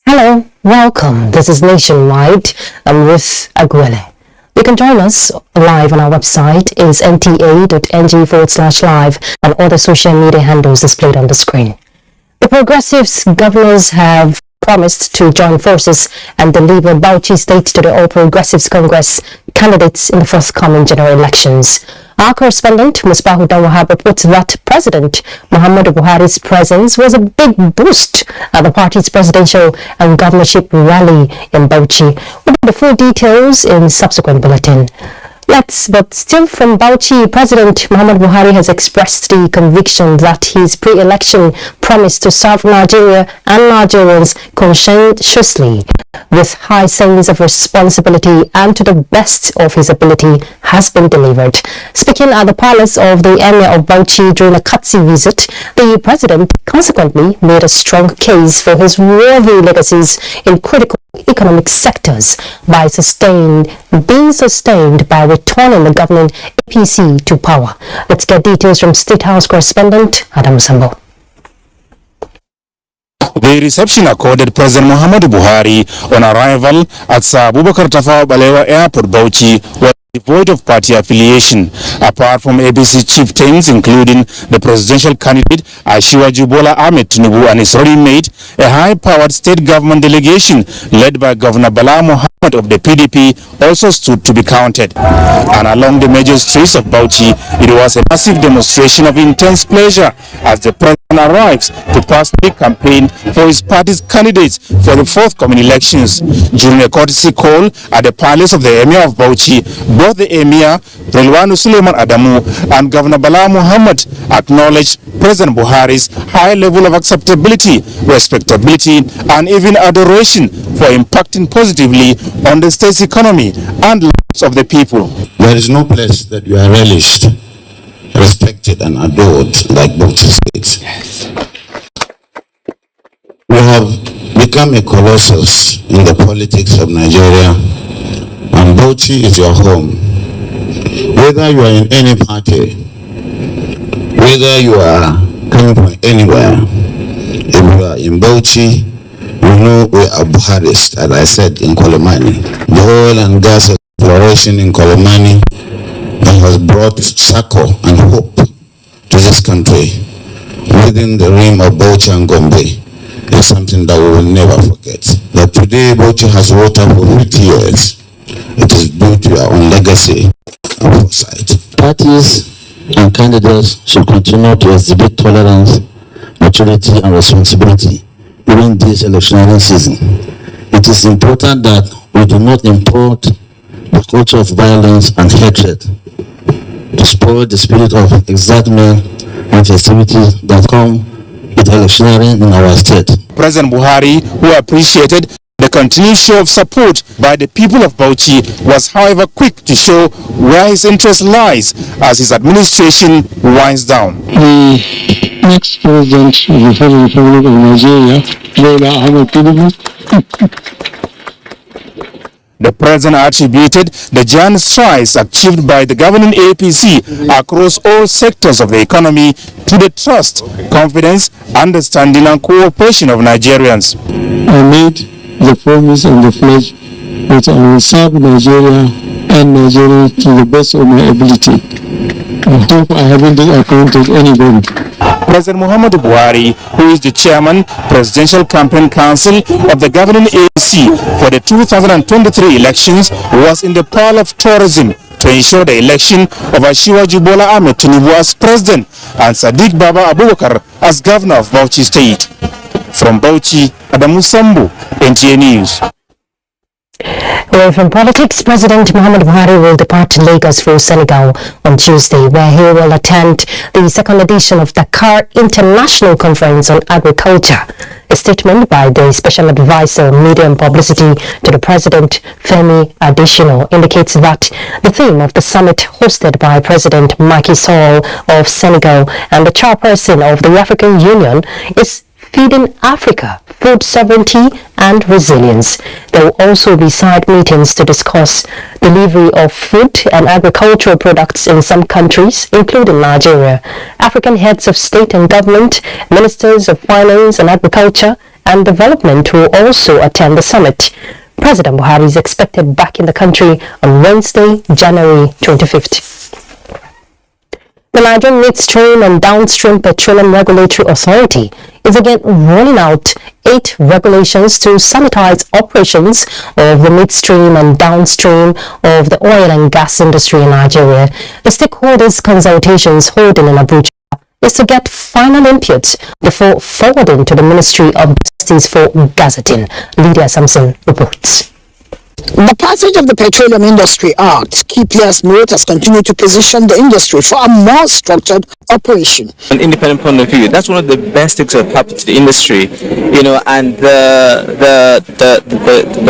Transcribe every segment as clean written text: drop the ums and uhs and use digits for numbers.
Hello, welcome. This is Nationwide. I'm Ruth Aguele. You can join us live on our website is nta.ng/live and other social media handles displayed on the screen. The Progressives governors have promised to join forces and deliver Bauchi State to the All Progressives Congress candidates in the forthcoming general elections. Our correspondent, Musbahu Dawahab, reports that President Muhammadu Buhari's presence was a big boost at the party's presidential and governorship rally in Bauchi. We'll get the full details in subsequent bulletin. But still from Bauchi, President Muhammadu Buhari has expressed the conviction that his pre-election promise to serve Nigeria and Nigerians conscientiously with high sense of responsibility and to the best of his ability has been delivered. Speaking at the palace of the Emir of Bauchi during a courtesy visit, the president consequently made a strong case for his worthy legacies in critical economic sectors by being sustained by returning the governing APC to power. Let's get details from State House correspondent Adam Sambo. The reception accorded President Muhammadu Buhari on arrival at Sir Abu-Bakar Balewa Airport, Bauchi, was devoid of party affiliation. Apart from ABC chieftains, including the presidential candidate Asiwaju Bola Ahmed Tinubu and his running mate, a high-powered state government delegation led by Governor Bala Mohammed of the PDP also stood to be counted. And along the major streets of Bauchi, it was a massive demonstration of intense pleasure as the president arrives to personally campaign for his party's candidates for the forthcoming elections. During a courtesy call at the palace of the Emir of Bauchi, both the Emir, Rilwanu Suleiman Adamu, and Governor Bala Muhammad acknowledged President Buhari's high level of acceptability, respectability, and even adoration for impacting positively on the state's economy and lives of the people. There is no place that you are relished, respected, and adored like Bauchi State. We have become a colossus in the politics of Nigeria, and Bauchi is your home. Whether you are in any party, whether you are coming from anywhere, if you are in Bauchi, you know we are Buharists, as I said in Kolomani. The oil and gas exploration in Kolomani that has brought succor and hope to this country within the rim of Bauchi and Gombe is something that we will never forget. That today Bauchi has water for 50 years. It is due to our own legacy and foresight. Parties and candidates should continue to exhibit tolerance, maturity, and responsibility during this electionary season. It is important that we do not import the culture of violence and hatred to spoil the spirit of excitement and festivities that come with electioneering in our state. President Buhari, who appreciated the continued show of support by the people of Bauchi, was however quick to show where his interest lies as his administration winds down. The next president of the Federal Republic of Nigeria, Bola Ahmed Tinubu. The president attributed the giant strides achieved by the governing APC across all sectors of the economy to the trust, confidence, understanding, and cooperation of Nigerians. I made the promise and the pledge that I will serve Nigeria and Nigeria to the best of my ability. I hope I haven't disappointed anybody. President Muhammadu Buhari, who is the chairman, Presidential Campaign Council of the governing APC for the 2023 elections, was in the Pearl of Tourism to ensure the election of Asiwaju Bola Ahmed Tinubu as president and Sadiq Baba Abubakar as governor of Bauchi State. From Bauchi, Adamu Sambu, NTA News. Away from politics, President Muhammadu Buhari will depart Lagos for Senegal on Tuesday, where he will attend the second edition of Dakar International Conference on Agriculture. A statement by the Special Advisor on Media and Publicity to the President, Femi Adesina, indicates that the theme of the summit hosted by President Macky Sall of Senegal and the chairperson of the African Union is Feeding Africa, Food Sovereignty and Resilience. There will also be side meetings to discuss delivery of food and agricultural products in some countries, including Nigeria. African heads of state and government, ministers of finance and agriculture and development will also attend the summit. President Buhari is expected back in the country on Wednesday, January 25th. The Nigerian Midstream and Downstream Petroleum Regulatory Authority is again rolling out 8 regulations to sanitize operations of the midstream and downstream of the oil and gas industry in Nigeria. The stakeholders' consultations holding in Abuja is to get final input before forwarding to the Ministry of Justice for gazetting. Lydia Sampson reports. The passage of the Petroleum Industry Act, key players note, has continued to position the industry for a more structured operation. An independent point of view, that's one of the best things that happened to the industry, and the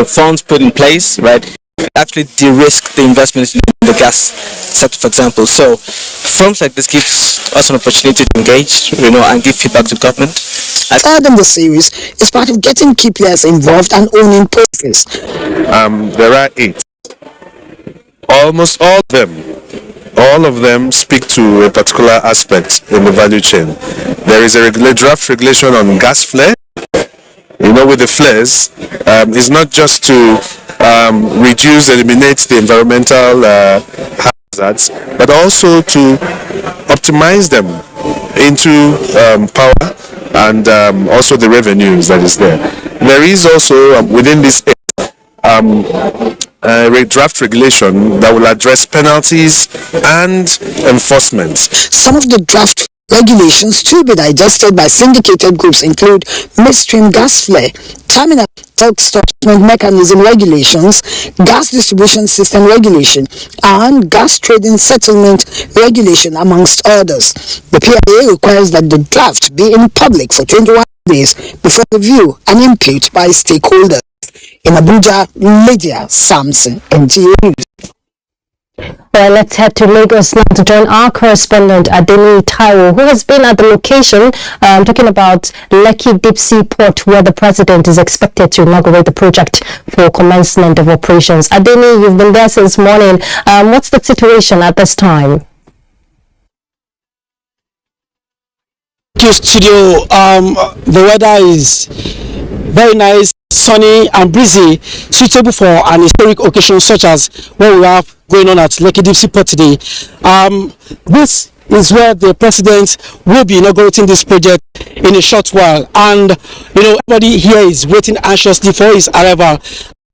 funds put in place, right, actually de-risk the investments in the gas sector, for example. So firms like this gives us an opportunity to engage, and give feedback to government. Third in the series is part of getting key players involved and owning process. There are 8. Almost all of them speak to a particular aspect in the value chain. There is a draft regulation on gas flare. With the flares, it's not just to eliminate the environmental hazards, but also to optimize them into power and also the revenues that is there. There is also within this draft regulation that will address penalties and enforcement. Some of the draft regulations to be digested by syndicated groups include midstream gas flare, terminal stockment mechanism regulations, gas distribution system regulation, and gas trading settlement regulation, amongst others. The PIA requires that the draft be in public for 21 days before review and input by stakeholders. In Abuja, Lydia Sampson, NTA News. Well, let's head to Lagos now to join our correspondent Adeni Taiwo, who has been at the location talking about Lekki Seaport, where the president is expected to inaugurate the project for commencement of operations. Adeni, you've been there since morning. What's the situation at this time? Thank you, studio. The weather is very nice, sunny and breezy, suitable for an historic occasion such as what we have going on at Lekki Seaport today. This is where the president will be inaugurating this project in a short while, and everybody here is waiting anxiously for his arrival.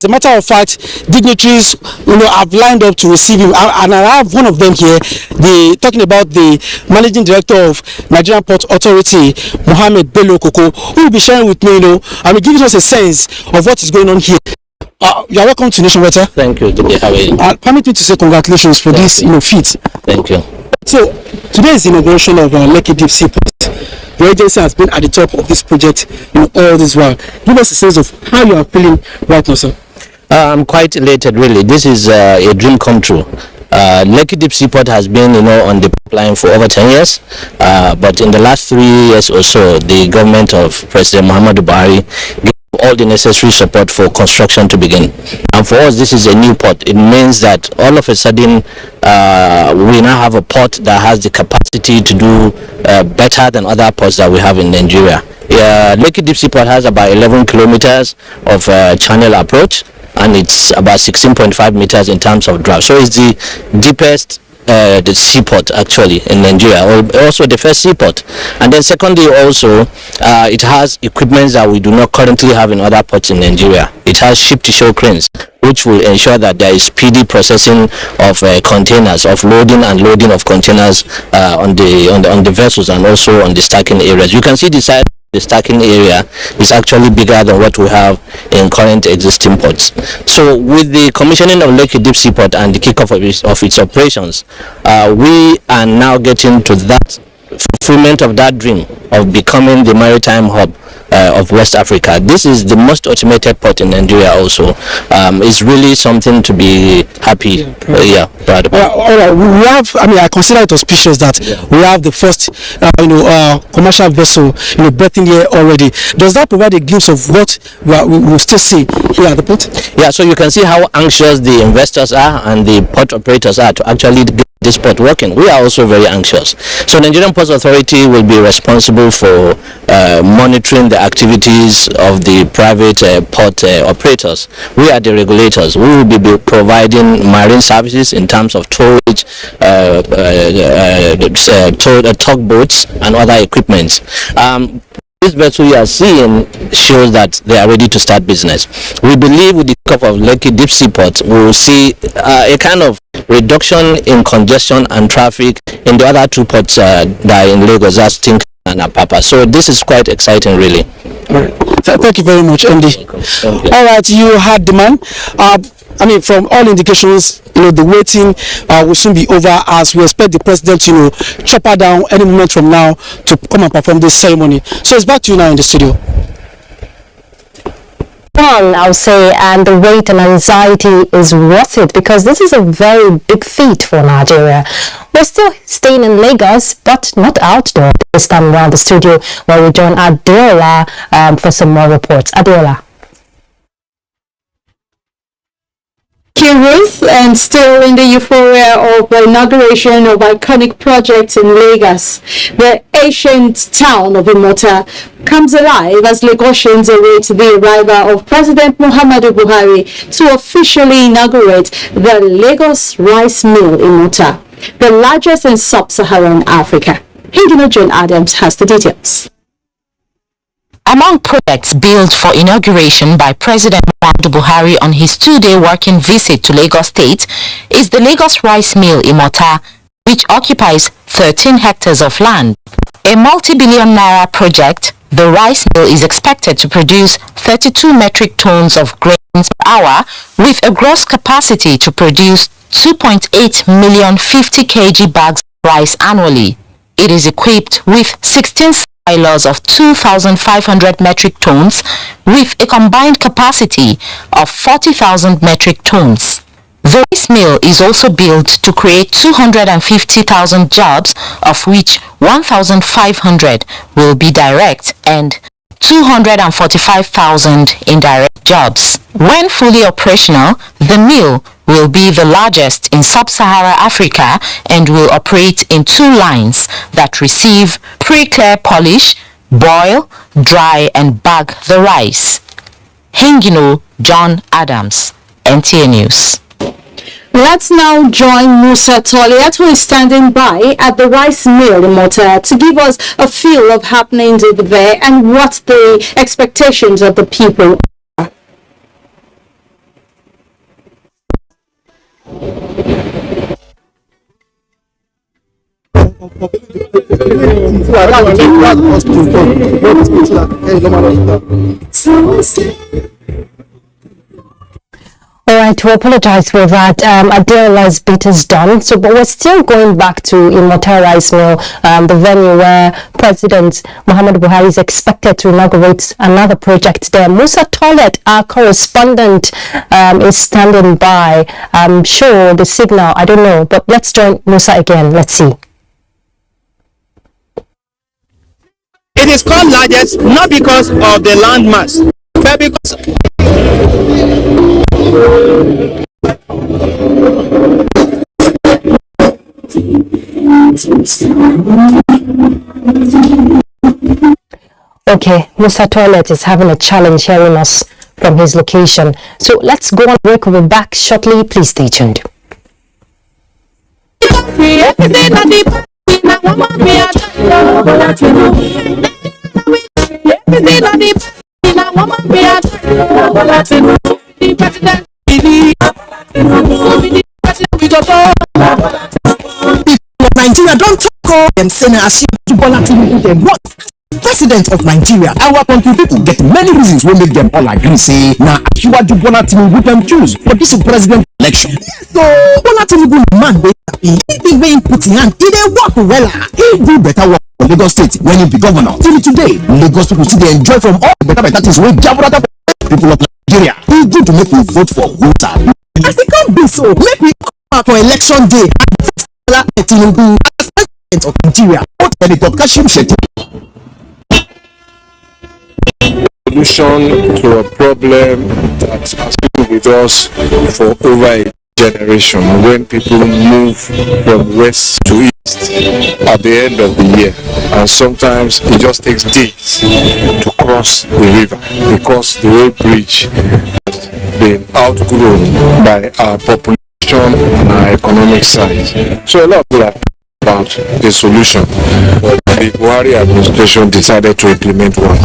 As a matter of fact, dignitaries have lined up to receive him, and I have one of them here, talking about the managing director of Nigerian Port Authority, Mohammed Bello Koko, who will be sharing with me, and giving us a sense of what is going on here. You are welcome to Nation Water. Thank you. Permit me to say congratulations for this feat. Thank you. So today is the inauguration of Lekki Seaport. The agency has been at the top of this project all this while. Give us a sense of how you are feeling right now, sir. I'm quite elated, really. This is a dream come true. Lekki Seaport has been on the pipeline for over 10 years, but in the last 3 years or so, the government of President Muhammadu Buhari gave all the necessary support for construction to begin. And for us, this is a new port. It means that all of a sudden we now have a port that has the capacity to do better than other ports that we have in Nigeria. Lekki Seaport has about 11 kilometers of channel approach, and it's about 16.5 meters in terms of draft. So it's the deepest the seaport actually in Nigeria, also the first seaport. And then secondly, also it has equipment that we do not currently have in other ports in Nigeria. It has ship-to-shore cranes, which will ensure that there is speedy processing of containers, of loading and loading of containers on the vessels and also on the stacking areas. You can see the size the stacking area is actually bigger than what we have in current existing ports. So with the commissioning of Lekki Deep Seaport and the kickoff of its operations, we are now getting to that fulfillment of that dream of becoming the maritime hub of West Africa. This is the most automated port in Nigeria also. It's really something to be happy, proud about. All right, we have, I consider it auspicious that we have the first, commercial vessel, berthing here already. Does that provide a glimpse of what we will still see here at the port? Yeah, so you can see how anxious the investors are and the port operators are to actually get this port working. We are also very anxious. So Nigerian Ports Authority will be responsible for monitoring the activities of the private port operators. We are the regulators. We will be providing marine services in terms of towage, tugboats and other equipment. This vessel you are seeing shows that they are ready to start business. We believe with the kickoff of Lekki Deep Seaport, we will see a kind of reduction in congestion and traffic in the other two ports that are in Lagos, that's Tinker and Apapa. So this is quite exciting, really. All right. Thank you very much, MD. All right, you had the man. From all indications, the waiting will soon be over as we expect the president, chopper down any moment from now to come and perform this ceremony. So it's back to you now in the studio. I'll say, and the wait and anxiety is worth it because this is a very big feat for Nigeria. We're still staying in Lagos, but not outdoor this time around the studio, where we join Adiola for some more reports. Adiola. Ruth, and still in the euphoria of the inauguration of iconic projects in Lagos, the ancient town of Imota comes alive as Lagosians await the arrival of President Muhammadu Buhari to officially inaugurate the Lagos Rice Mill Imota, the largest in sub-Saharan Africa. John Adams has the details. Among projects billed for inauguration by President Muhammadu Buhari on his two-day working visit to Lagos State is the Lagos Rice Mill Imota, which occupies 13 hectares of land. A multi-billion naira project, the rice mill is expected to produce 32 metric tons of grains per hour with a gross capacity to produce 2.8 million 50 kg bags of rice annually. It is equipped with 16 silos of 2,500 metric tons with a combined capacity of 40,000 metric tons. The rice mill is also built to create 250,000 jobs, of which 1,500 will be direct and 245,000 indirect jobs. When fully operational, the mill will be the largest in sub-Saharan Africa and will operate in two lines that receive, pre-clear polish, boil, dry and bag the rice. John Adams, NTA News. Let's now join Musa Toliat, who is standing by at the rice mill in Mota, to give us a feel of happenings over there and what the expectations of the people are. All right, we apologize for that. Adeola's bit is done. But we're still going back to Imota Rice Mill, the venue where President Muhammadu Buhari is expected to inaugurate another project there. Musa Tolet, our correspondent, is standing by. I'm sure the signal, I don't know, but let's join Musa again. Let's see. It is called largest not because of the land mass, but because Okay, Musa Toilet is having a challenge hearing us from his location. So let's go on break. We'll be back shortly. Please stay tuned. Nigeria don't talk them saying as you Bola Tinubu them what President of Nigeria. Our country people get many reasons wey make them all agree say na Asiwaju Bola Tinubu dem choose for this president election. So Bola Tinubu man wey sabi, anything wey him put in hand, e dey work wella. He do better work for Lagos State when he be governor. Till today, Lagos people still dey enjoy from all the better things wey Jaburata for people of Nigeria. E good to make we vote for who sabi. As e come be so, make we come out for election day and vote Bola Tinubu as president of Nigeria. Vote Apo-Karshi. Solution to a problem that has been with us for over a generation when people move from west to east at the end of the year, and sometimes it just takes days to cross the river because the old bridge has been outgrown by our population and our economic size. So a lot of people are about a solution, but the Buhari administration decided to implement one.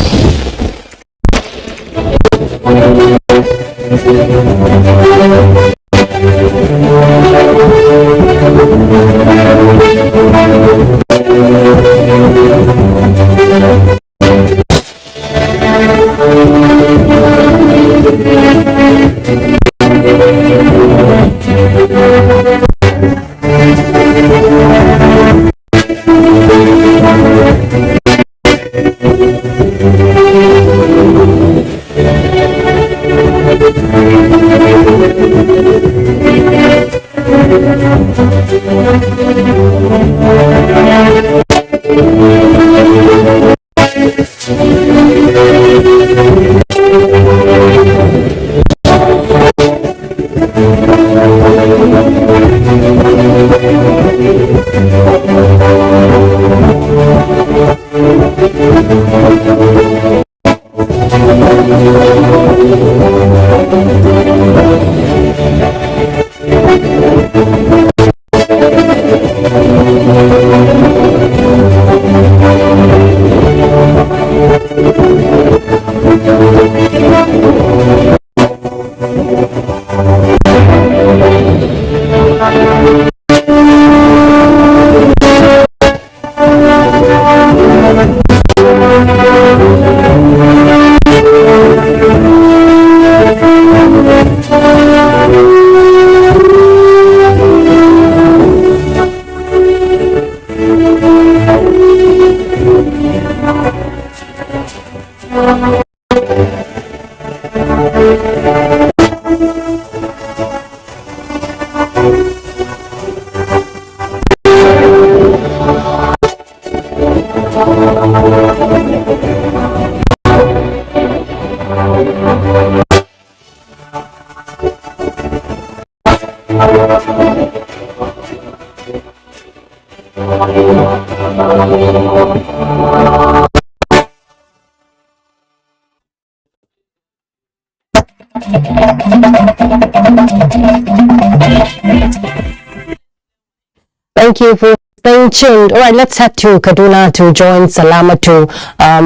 Thank you for staying tuned. All right, let's head to Kaduna to join Salamatu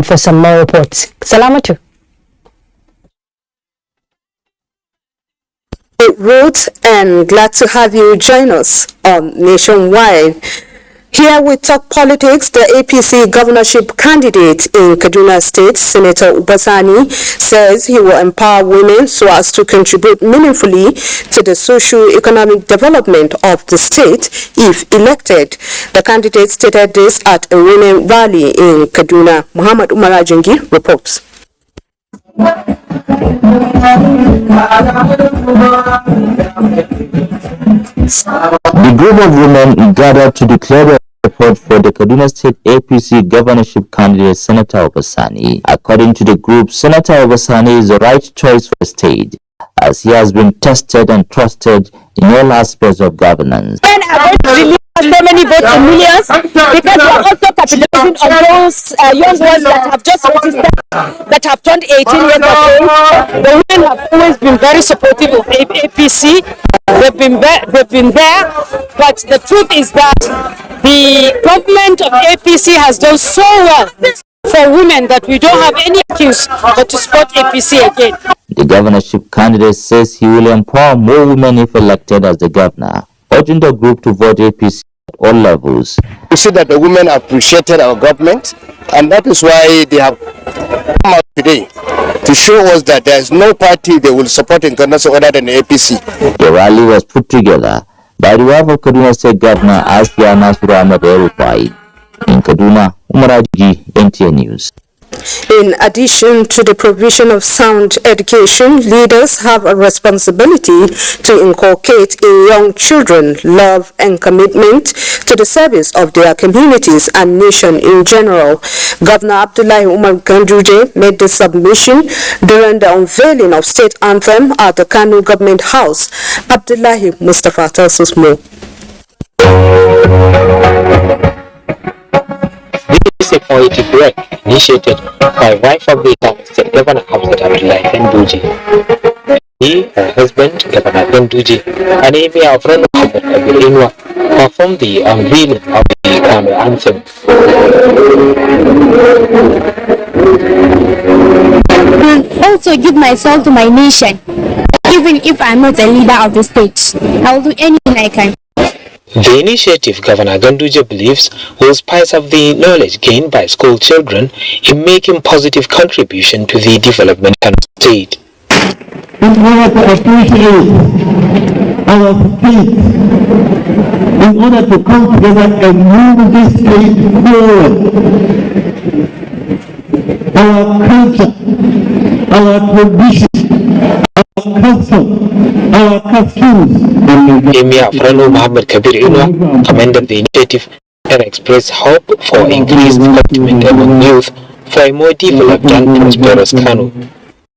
for some more reports. Salamatu. Ruth, and glad to have you join us on Nationwide. Here we talk politics. The APC governorship candidate in Kaduna State, Senator Ubasani, says he will empower women so as to contribute meaningfully to the socio-economic development of the state if elected. The candidate stated this at a women rally in Kaduna. Muhammad Umar Ajengi reports. The group of women gathered to declare their support for the Kaduna State APC governorship candidate Senator Obasani. According to the group, Senator Obasani is the right choice for the state, as he has been tested and trusted in all aspects of governance. So many votes in millions because we are also capitalizing on those young ones that have just registered, that have turned 18 years of age. The women have always been very supportive of APC. They've been there, but the truth is that the government of APC has done so well for women that we don't have any excuse but to support APC again. The governorship candidate says he will empower more women if elected as the governor, urging the group to vote APC at all levels. We see that the women appreciated our government, and that is why they have come out today to show us that there is no party they will support in Kaduna other than the APC. The rally was put together by the wife of Kaduna State Governor Askia Nasuru Ahmed El-Rufai. In Kaduna, Umaraji, NTA News. In addition to the provision of sound education, leaders have a responsibility to inculcate in young children love and commitment to the service of their communities and nation in general. Governor Abdullahi Umar Ganduje made the submission during the unveiling of state anthem at the Kano Government House. Abdullahi Mustafa tells us more. This is a poetic work initiated by wife of the State Governor Abdullahi Ganduje. He, her husband, Governor Ganduje, and Emir of Rano Benue performed the unveiling of the Kano anthem. And also give myself to my nation. Even if I'm not a leader of the state, I'll do anything I can. The initiative, Governor Ganduje believes, will spice up the knowledge gained by school children in making positive contribution to the development of the state. In order to appreciate our faith, in order to come together and move this state forward, our culture, our tradition, our custom, our customs. Emir Afrano Muhammad Kabir Inwa commended the initiative and expressed hope for increased commitment among youth for a more developed and prosperous Kano.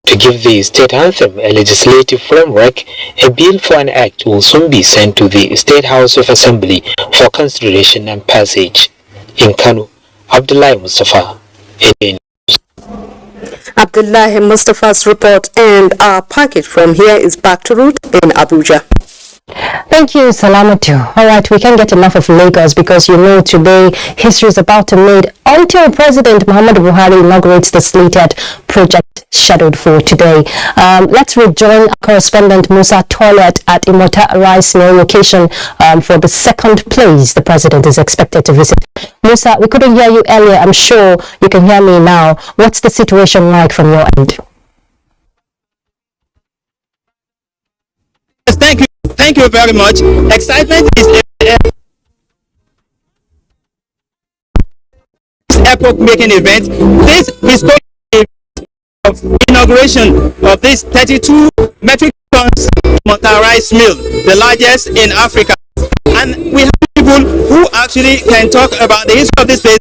To give the state anthem a legislative framework, a bill for an act will soon be sent to the State House of Assembly for consideration and passage. In Kano, Abdullahi Mustafa, NTA News. Abdullahi Mustafa's report, and our package from here is back to Ruth in Abuja. Thank you, Salamatu. All right, we can't get enough of Lagos because you know today history is about to be made until President Muhammadu Buhari inaugurates the slated project scheduled for today. Let's rejoin our correspondent Musa Toilet at Imota Rice Mill location for the second place the president is expected to visit. Musa, we couldn't hear you earlier. I'm sure you can hear me now. What's the situation like from your end? Yes, thank you. Thank you very much. Excitement is epoch-making event. This is of inauguration of this 32 metric tons Imota rice mill, the largest in Africa. And we have people who actually can talk about the history of this place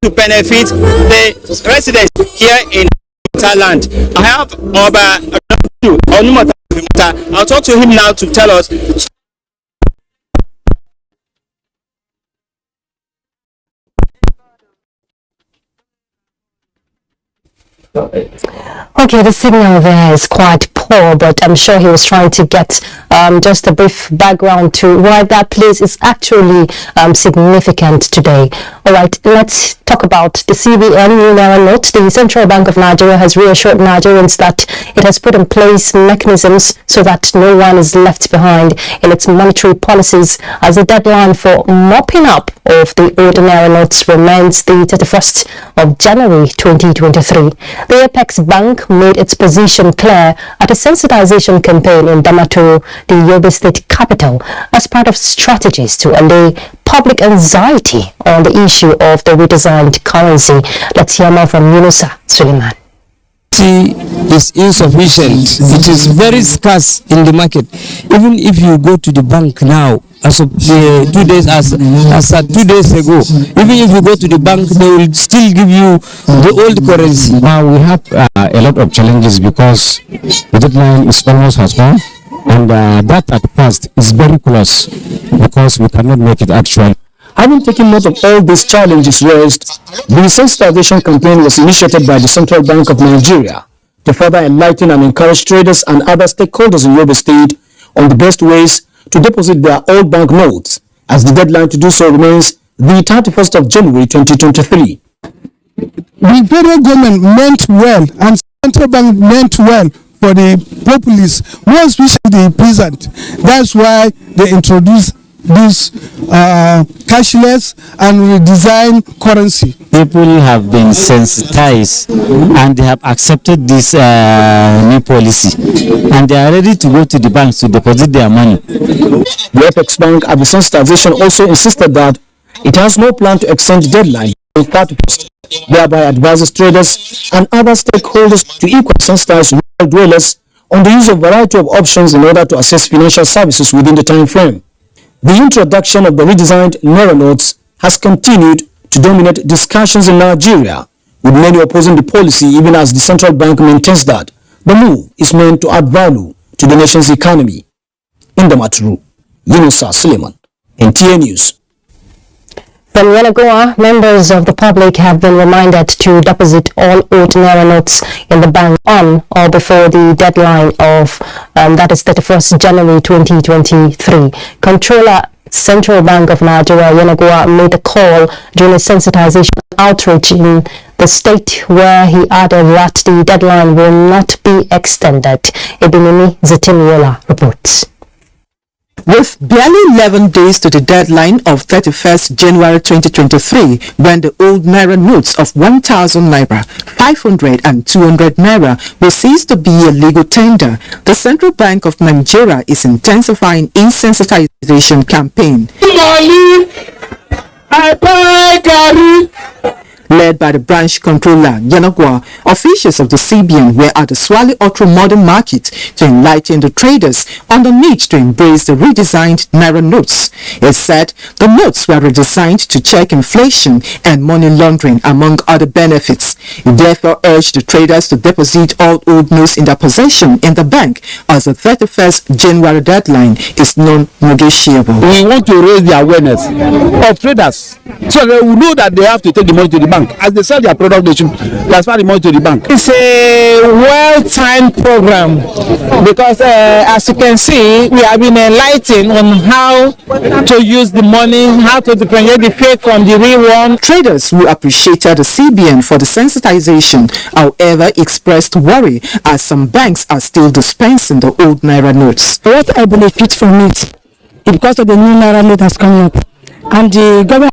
to benefit the residents here in Thailand. I have Oba Onumata. I'll talk to him now to tell us. Okay, the signal there is quite poor, but I'm sure he was trying to get just a brief background to why that place is actually significant today. All right, let's talk about the CBN new naira note. The Central Bank of Nigeria has reassured Nigerians that it has put in place mechanisms so that no one is left behind in its monetary policies, as the deadline for mopping up of the ordinary notes remains the 31st of January 2023. The Apex Bank made its position clear at a sensitization campaign in Damaturu, the Yobe State capital, as part of strategies to allay public anxiety on the issue of the redesigned currency. Let's hear more from Yunusa Suleiman. Is insufficient. It is very scarce in the market. Even if you go to the bank now, as of 2 days ago, even if you go to the bank, they will still give you the old currency. Now we have a lot of challenges because the deadline is almost has gone, and that at first is very close because we cannot make it actual. Having taken note of all these challenges raised, the sensitization campaign was initiated by the Central Bank of Nigeria to further enlighten and encourage traders and other stakeholders in Yobe State on the best ways to deposit their old bank notes, as the deadline to do so remains the 31st of January 2023. The federal government meant well and Central Bank meant well for the populace, more especially the peasant. That's why they introduced this cashless and redesign currency. People have been sensitized and they have accepted this new policy, and they are ready to go to the banks to deposit their money. The Apex Bank at the sensitization also insisted that it has no plan to extend the deadline to 31st, thereby advises traders and other stakeholders to equally sensitize rural dwellers on the use of a variety of options in order to access financial services within the time frame. The introduction of the redesigned naira notes has continued to dominate discussions in Nigeria, with many opposing the policy even as the central bank maintains that the move is meant to add value to the nation's economy. In the Maturu, Yunusa Suleiman, NTA News. From Yenagoa, members of the public have been reminded to deposit all old naira notes in the bank on or before the deadline of, that is 31st January 2023. Controller Central Bank of Nigeria, Yenagoa, made the call during a sensitization outreach in the state, where he added that the deadline will not be extended. Ebinimi Zetimiola reports. With barely 11 days to the deadline of 31st January 2023, when the old naira notes of 1,000 naira, 500 and 200 naira will cease to be a legal tender, the Central Bank of Nigeria is intensifying its sensitization campaign. Led by the branch controller, Yenagoa, officials of the CBN were at the Swale Otro Modern Market to enlighten the traders on the need to embrace the redesigned naira notes. It said the notes were redesigned to check inflation and money laundering, among other benefits. It therefore urged the traders to deposit all old notes in their possession in the bank, as the 31st January deadline is non-negotiable. We want to raise the awareness of traders so they will know that they have to take the money to the bank. As they sell their product, they should transfer the money to the bank. It's a well-timed program because, as you can see, we have been enlightened on how to use the money, how to differentiate the fake from the real one. Traders who appreciated the CBN for the sensitization, however, expressed worry as some banks are still dispensing the old naira notes. What I benefit from it is because of the new naira note that's coming up, and the government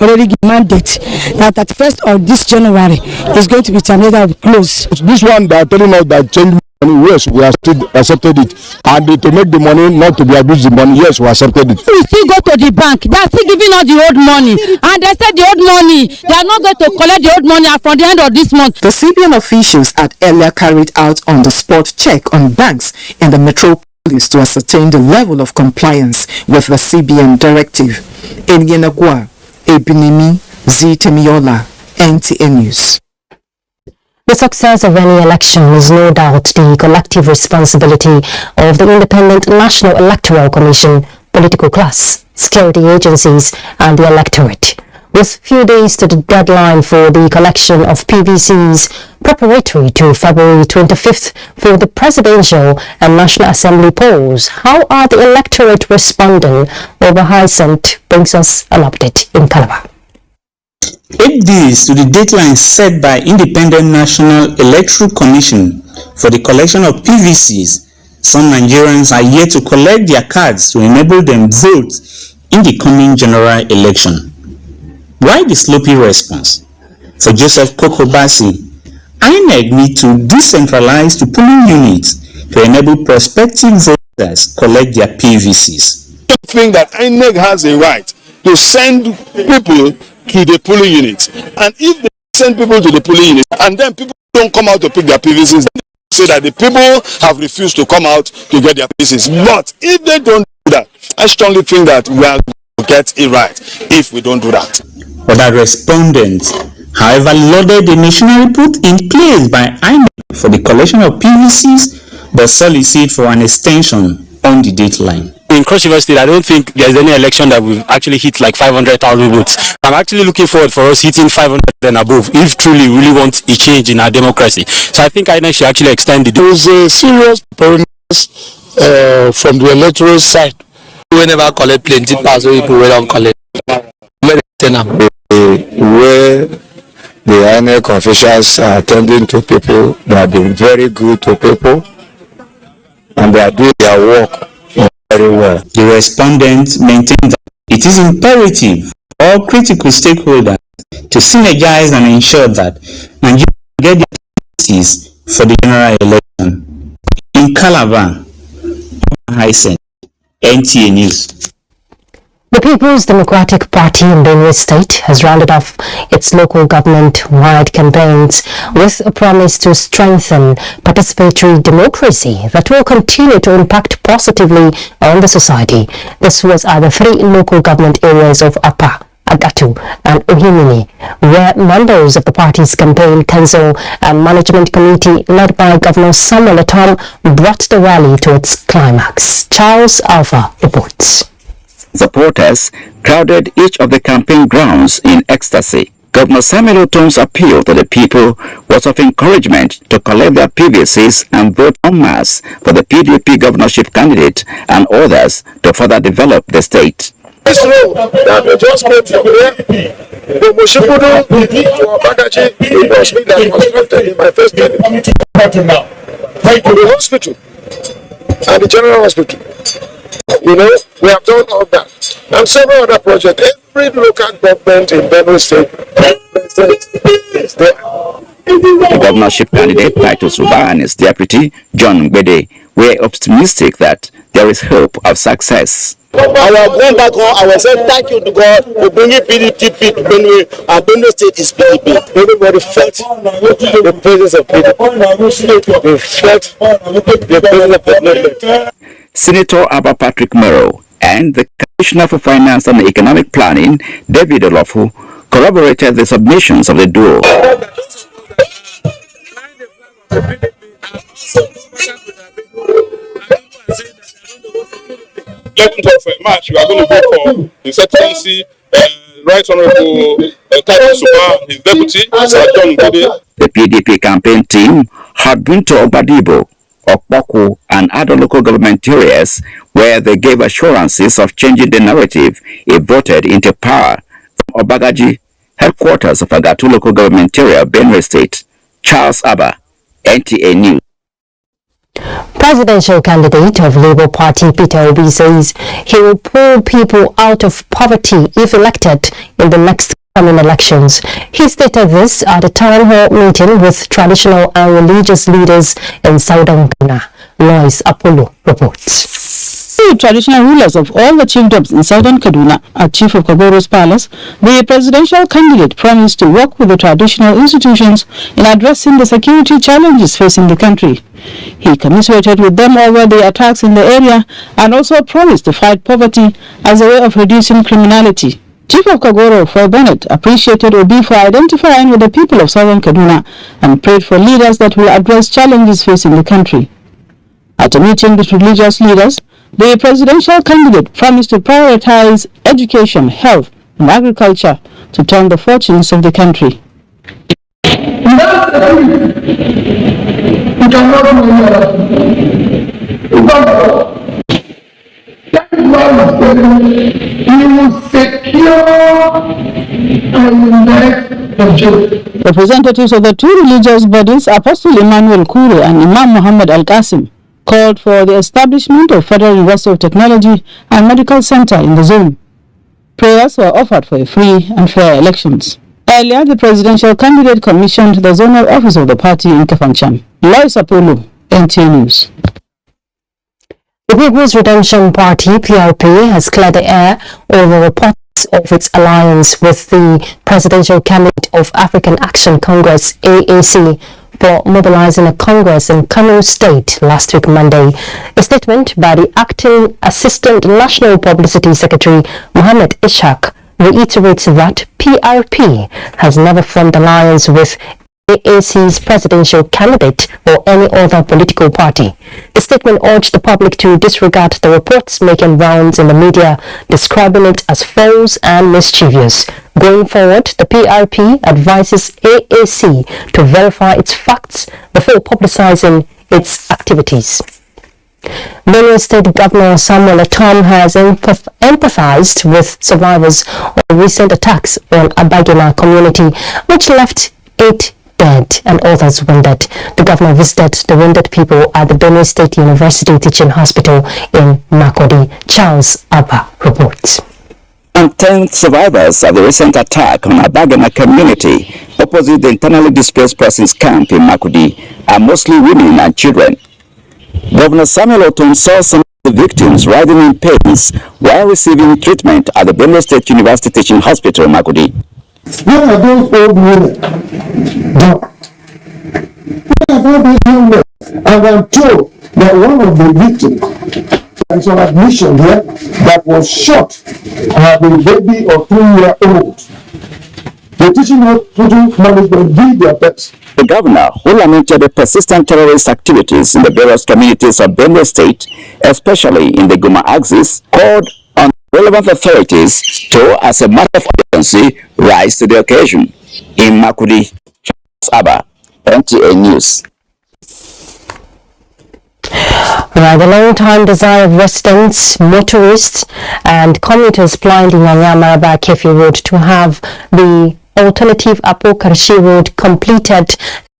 already give mandate that 31st of this January is going to be terminated close. This one they are telling us that change money, yes, we have still accepted it, and to make the money not to be abused the money, yes, we accepted it. We still go to the bank. They are still giving us the old money, and they said the old money, they are not going to collect the old money from the end of this month. The CBN officials had earlier carried out on the spot check on banks in the metropolis to ascertain the level of compliance with the CBN directive. In Yenagoa, Ebinimi Zetimiola, NTA News. The success of any election is no doubt the collective responsibility of the Independent National Electoral Commission, political class, security agencies and the electorate. With few days to the deadline for the collection of PVCs preparatory to February 25th for the presidential and National Assembly polls, how are the electorate responding? Over Hyacinth brings us an update in Calabar. 8 days to the deadline set by Independent National Electoral Commission for the collection of PVCs, some Nigerians are yet to collect their cards to enable them vote in the coming general election. Why the sloppy response? For Joseph Kokobasi, INEC need to decentralize the polling units to enable prospective voters collect their PVCs. I think that INEC has a right to send people to the polling units, and if they send people to the polling units and then people don't come out to pick their PVCs, say that the people have refused to come out to get their PVCs. But if they don't do that, I strongly think that we are going to get it right if we don't do that. Other respondents, however, lauded the machinery put in place by INEC for the collection of PVCs, but solicit for an extension on the deadline. In Cross River State, I don't think there's any election that will actually hit like 500,000 votes. I'm actually looking forward for us hitting 500 and above if truly we really want a change in our democracy. So I think INEC should actually extend the. There was a serious preparedness from the electoral side. We never collect plenty pass, so people will don't collect. Where the INEC officials are attending to people, they have been very good to people, and they are doing their work very well. The respondents maintained that it is imperative for all critical stakeholders to synergize and ensure that Nigeria get the opportunities for the general election. In Calabar, Hyacinth, NTA News. The People's Democratic Party in Benue State has rounded off its local government-wide campaigns with a promise to strengthen participatory democracy that will continue to impact positively on the society. This was at the three local government areas of Apa, Agatu and Ohimini, where members of the party's campaign council and management committee led by Governor Samuel Atom brought the rally to its climax. Charles Alpha reports. Supporters crowded each of the campaign grounds in ecstasy. Governor Samuel Otom's appeal to the people was of encouragement to collect their PVCs and vote en masse for the PDP governorship candidate and others to further develop the state. This road that we just came from here, the Moshipudu to Apo-Karshi, it was me that constructed in my first term. The hospital and the general hospital. You know, we have done all that. And several other projects. Every local government in Benue State is there. The governorship candidate, Titus Ruba, and his deputy, John Gbede, were optimistic that there is hope of success. I was going back home, I was saying thank you to God for bringing PDP to Benue, and Benue State is PDP. Everybody felt the presence of PDP. They felt the presence of Benue. Senator Abba Patrick Mero and the Commissioner for Finance and Economic Planning, David Olofu, corroborated the submissions of the duo. For a match, we are going to go for His Excellency, Right Honorable Titus Ruba, his deputy, Sir John Gbede. The PDP campaign team had been to Obadibo, Okpoko, and other local government areas where they gave assurances of changing the narrative if voted into power. From Obagaji, headquarters of Agatu local government area, Benue State, Charles Abba, NTA News. Presidential candidate of Labour Party Peter Obi says he will pull people out of poverty if elected in the next coming elections. He stated this at a town hall meeting with traditional and religious leaders in southern Ghana. Lois Apollo reports. The traditional rulers of all the chiefdoms in southern Kaduna at Chief of Kagoro's palace, the presidential candidate promised to work with the traditional institutions in addressing the security challenges facing the country. He commiserated with them over the attacks in the area and also promised to fight poverty as a way of reducing criminality. Chief of Kagoro, Fred Bennett, appreciated Obi for identifying with the people of southern Kaduna and prayed for leaders that will address challenges facing the country. At a meeting with religious leaders, the presidential candidate promised to prioritize education, health, and agriculture to turn the fortunes of the country. Representatives of the two religious bodies, Apostle Emmanuel Kure and Imam Muhammad Al-Qasim, called for the establishment of Federal University of Technology and Medical Center in the zone. Prayers were offered for free and fair elections. Earlier, the presidential candidate commissioned the zonal office of the party in Kafanchan. Lois Apollo, NTA News. The People's Redemption Party, PRP, has cleared the air over reports of its alliance with the presidential candidate of African Action Congress, AAC, for mobilizing a congress in Kano State last week Monday. A statement by the acting Assistant National Publicity Secretary, Mohammed Ishaq, reiterates that PRP has never formed alliance with AAC's presidential candidate or any other political party. The statement urged the public to disregard the reports making rounds in the media, describing it as false and mischievous. Going forward, the PRP advises AAC to verify its facts before publicizing its activities. Benue State Governor Samuel Atom has empathized with survivors of recent attacks on Abagina community, which left 8 dead and others wounded. The governor visited the wounded people at the Benue State University Teaching Hospital in Makurdi. Charles Abba reports. And 10 survivors of the recent attack on Abagana community opposite the internally displaced persons camp in Makurdi are mostly women and children. Governor Samuel Otom saw some of the victims writhing in pains while receiving treatment at the Benue State University Teaching Hospital in Makurdi. Where are those old women? Where are those young men? And I'm told that one of the victims, there is an admission here, that was shot at a baby of 3-year-old. The teaching hospital management did their best. The governor, who lamented the persistent terrorist activities in the various communities of Benue State, especially in the Guma axis, called on relevant authorities to, as a matter of urgency, rise to the occasion. In Makurdi, Charles Abba, NTA News. Right, the long-time desire of residents, motorists and commuters plying the Nyanya-Maraba-Kefi road to have the alternative Apo-Karshi road completed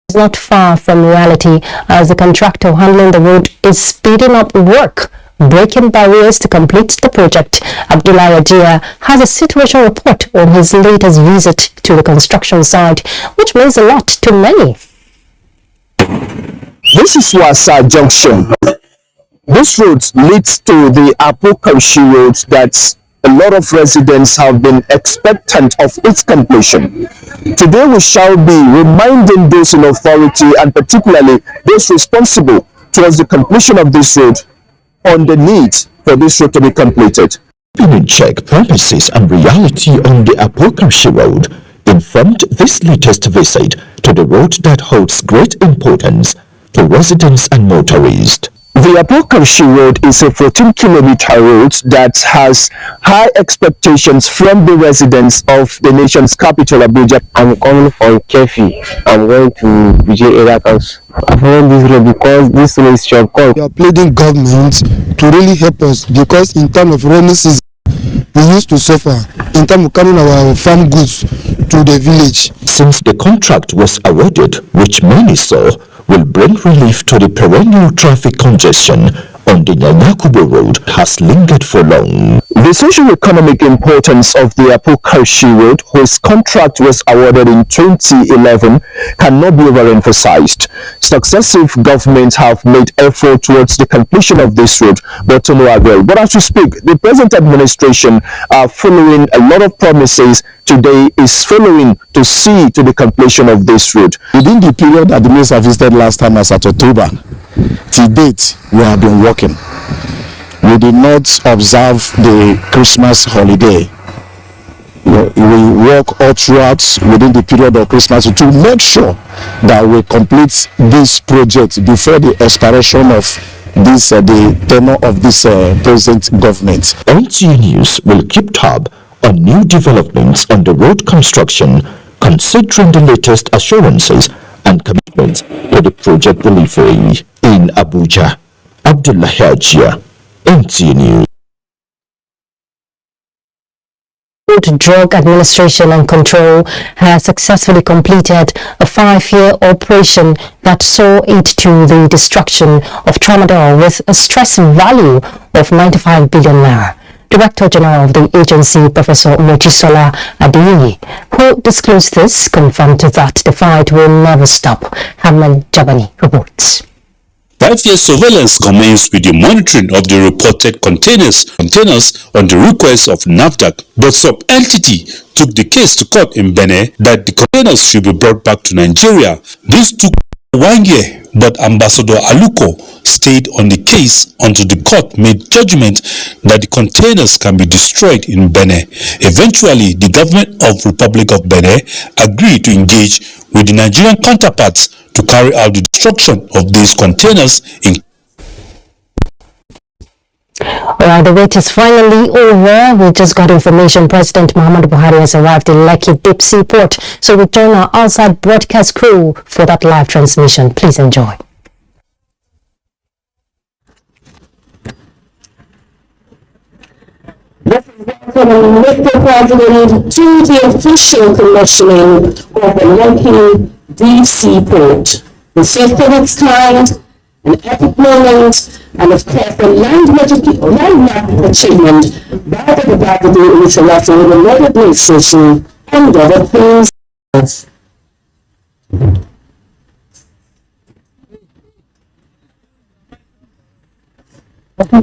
is not far from reality, as the contractor handling the road is speeding up work, breaking barriers to complete the project. Abdullah Ajia has a situation report on his latest visit to the construction site, which means a lot to many. This is Wasa Junction. This road leads to the Apo-Karshi road that a lot of residents have been expectant of its completion. Today we shall be reminding those in authority and particularly those responsible towards the completion of this road on the need for this road to be completed. In check promises and reality on the Apo-Karshi road informed this latest visit to the road that holds great importance to residents and motorists. The Apo-Karshi road is a 14-kilometer road that has high expectations from the residents of the nation's capital, Abuja. I'm coming from Kefi. I'm going to Abuja area council. I found this road because this road is shortcut. We are pleading government to really help us, because in terms of rainy season, we used to suffer in terms of carrying our farm goods to the village. Since the contract was awarded, which many saw will bring relief to the perennial traffic congestion on the Nyanyakubo road, has lingered for long. The socio-economic importance of the Apo-Karshi road, whose contract was awarded in 2011, cannot be overemphasized. Successive governments have made effort towards the completion of this road, but to no avail. But as we speak, the present administration are following a lot of promises. Today is following to see to the completion of this road. Within the period that the minister visited last time as at October, to date, we have been working. We did not observe the Christmas holiday. We work all throughout within the period of Christmas to make sure that we complete this project before the expiration of this the tenure of this present government. NTA News will keep tab on new developments on the road construction, considering the latest assurances and commitments to the project delivery. In Abuja, Abdullah Ajia, NTA News. Drug Administration and Control has successfully completed a 5-year operation that saw it to the destruction of tramadol with a stress value of 95 billion naira. Director General of the agency, Professor Mojisola Adeyeye, who disclosed this, confirmed that the fight will never stop. Hamman Jabani reports. 5-year surveillance commenced with the monitoring of the reported containers on the request of NAFDAC, but sub-entity took the case to court in Benue that the containers should be brought back to Nigeria. This took 1 year, but Ambassador Aluko stayed on the case until the court made judgment that the containers can be destroyed in Benue. Eventually, the government of Republic of Benue agreed to engage with the Nigerian counterparts to carry out the destruction of these containers in. Alright, the wait is finally over. We just got information President Muhammadu Buhari has arrived in Lekki Seaport. So we join our outside broadcast crew for that live transmission. Please enjoy. Mr. President, to the official commissioning of the Lekki Lekki Seaport. The first of its kind, an epic moment, and of course the landmark achievement by the Buhari which will offer the road administration and other things. Let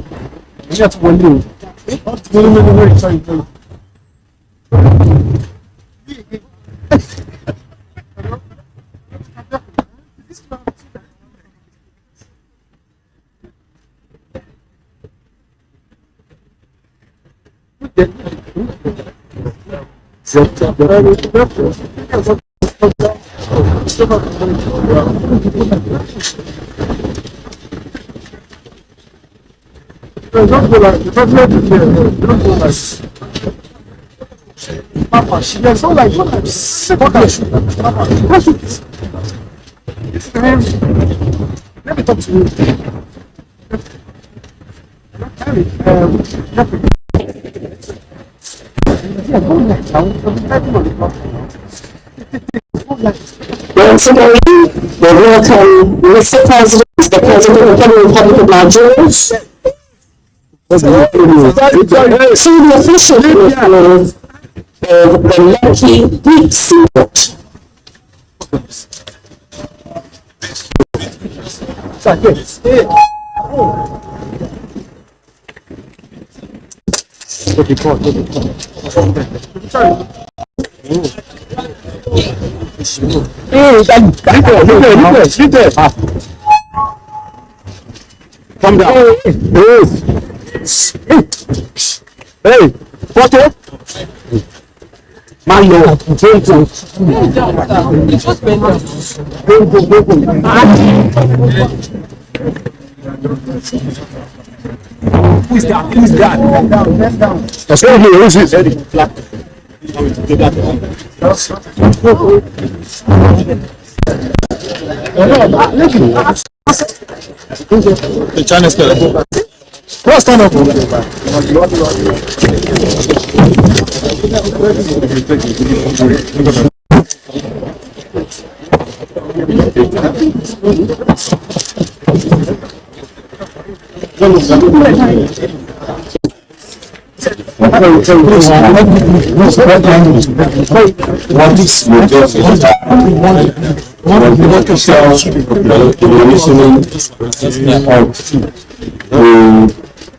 me talk to you. Once again, we welcome Mr. President, the President of the Federal Republic of Nigeria, to the official opening of the Lekki Seaport. Come down. Hey, photo. Mayo, Who is that? Who is that? Bend down. Let's go here. Who is this? The Chinese girl. What's stand up?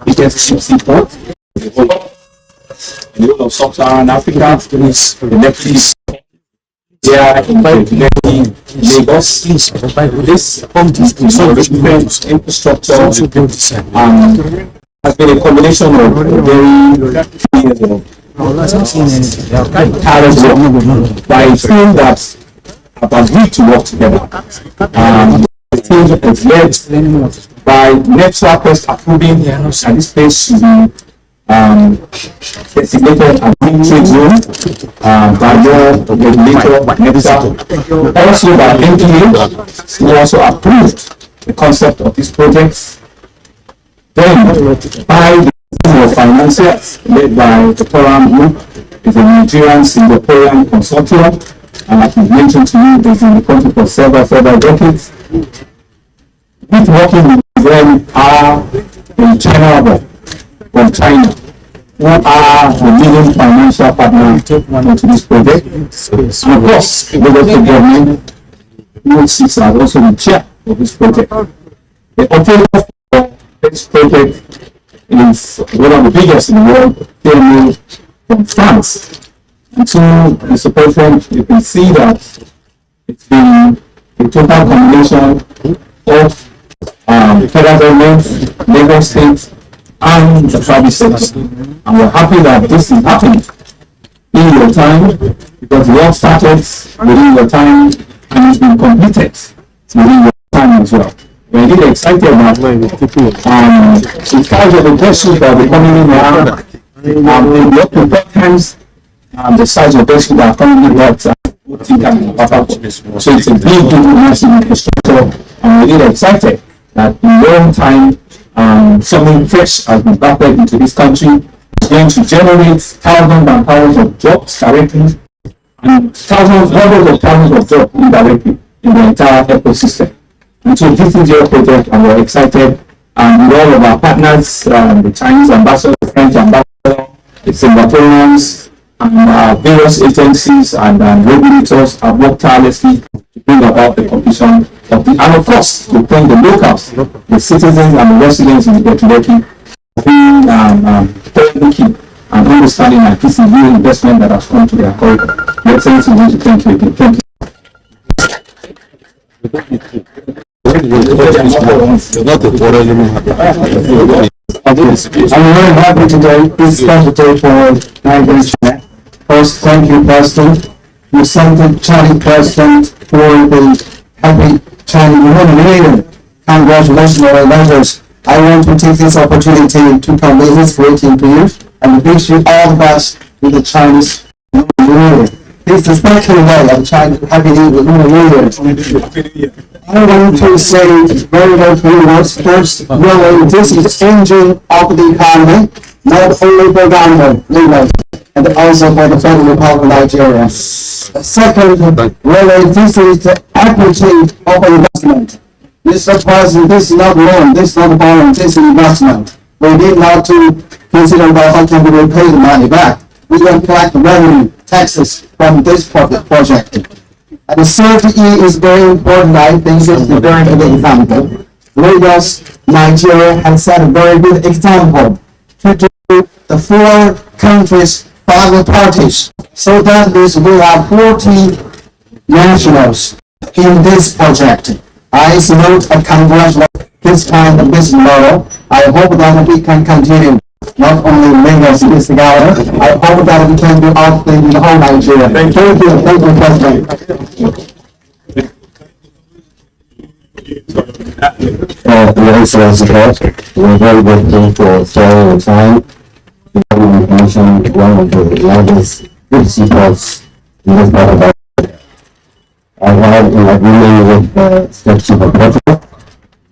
Biggest seaport in the whole of sub-Saharan Africa. Lekki, they are invited to Lagos. This different infrastructure has been a combination of very but I feel that I've agreed to work together. The team is led by NEPSA first approving that this place should be designated as a trade zone by your regulator NEPSA. Also by NDLEA, who also approved the concept of this project. Then by the team of financiers led by the Forum Group, is a Nigerian Singaporean consortium, and as we mentioned to you, they've been in the country for several decades. With working with them are in China from China, who are the leading financial partner to this project. And of course, the local government, who sits as also the chair of this project. The operator for this project is one of the biggest in the world, PMU from France. And so, Mr. President, you can see that it's been a total combination of the federal government, Lagos State, and the private sector. And we're happy that this is happening in your time, because the work started within your time and it's been completed within your time as well. We're really excited about in terms of the questions that are coming in now. In the up to times, the size of questions that are coming in that so it's a big infrastructure, and we're really excited that in a long time something fresh has been backward into this country. It's going to generate thousands and thousands of jobs directly and thousands, hundreds of thousands of jobs indirectly in the entire ecosystem. And so this is your project, and we're excited. And with all of our partners, the Chinese ambassador, the French ambassador, the Singaporeans, and various agencies and regulators have worked tirelessly to bring about the completion of the, and of course, to bring the locals, the citizens and the residents in the Lekki looking and understanding that this is real investment that has come to their corridor. Your Excellency, I want to thank you again. Thank you. I'm very happy today. This is the day for Nigerian. First, thank you, President. You sent the Chinese President for the happy Chinese New Year. Congratulations, our leaders. I want to take this opportunity to convey this greeting to you and wish you all the best with the Chinese New Year. This is the special day of China. Happy New Year. I want to say very few words. First, really, this is engine of the economy, not only for government leaders, and also for the Federal Republic of Nigeria. Second, really, this is the equity of investment. Mr. President, this is not loan, this is not borrowing, this is investment. We need not to consider about how can we pay the money back. We will collect revenue, taxes from this project. And the third E is very important. I think this is very good example. Lagos, Nigeria has set a very good example to do the 4 countries, 5 parties. So that means we have 40 nationals in this project. I salute and congratulate this kind of business model. I hope that we can continue. Not only Lagos is together, I hope that we can do all things in the whole Nigeria. Thank you, President. Your Excellency, we're very grateful for sharing your time. You mentioned one of the largest food seaports in this part of Africa. I have an agreement with the State Chief of Protocol,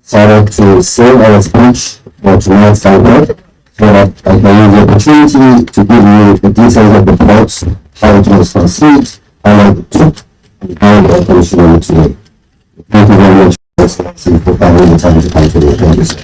decided to save our speech for tonight's standard, so that I can use the opportunity to give you the details of the ports, how it was conceived, how long it took, and how the operation went today. Thank you very much, Excellency, for having the time to come today. Thank you, sir.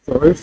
Sorry.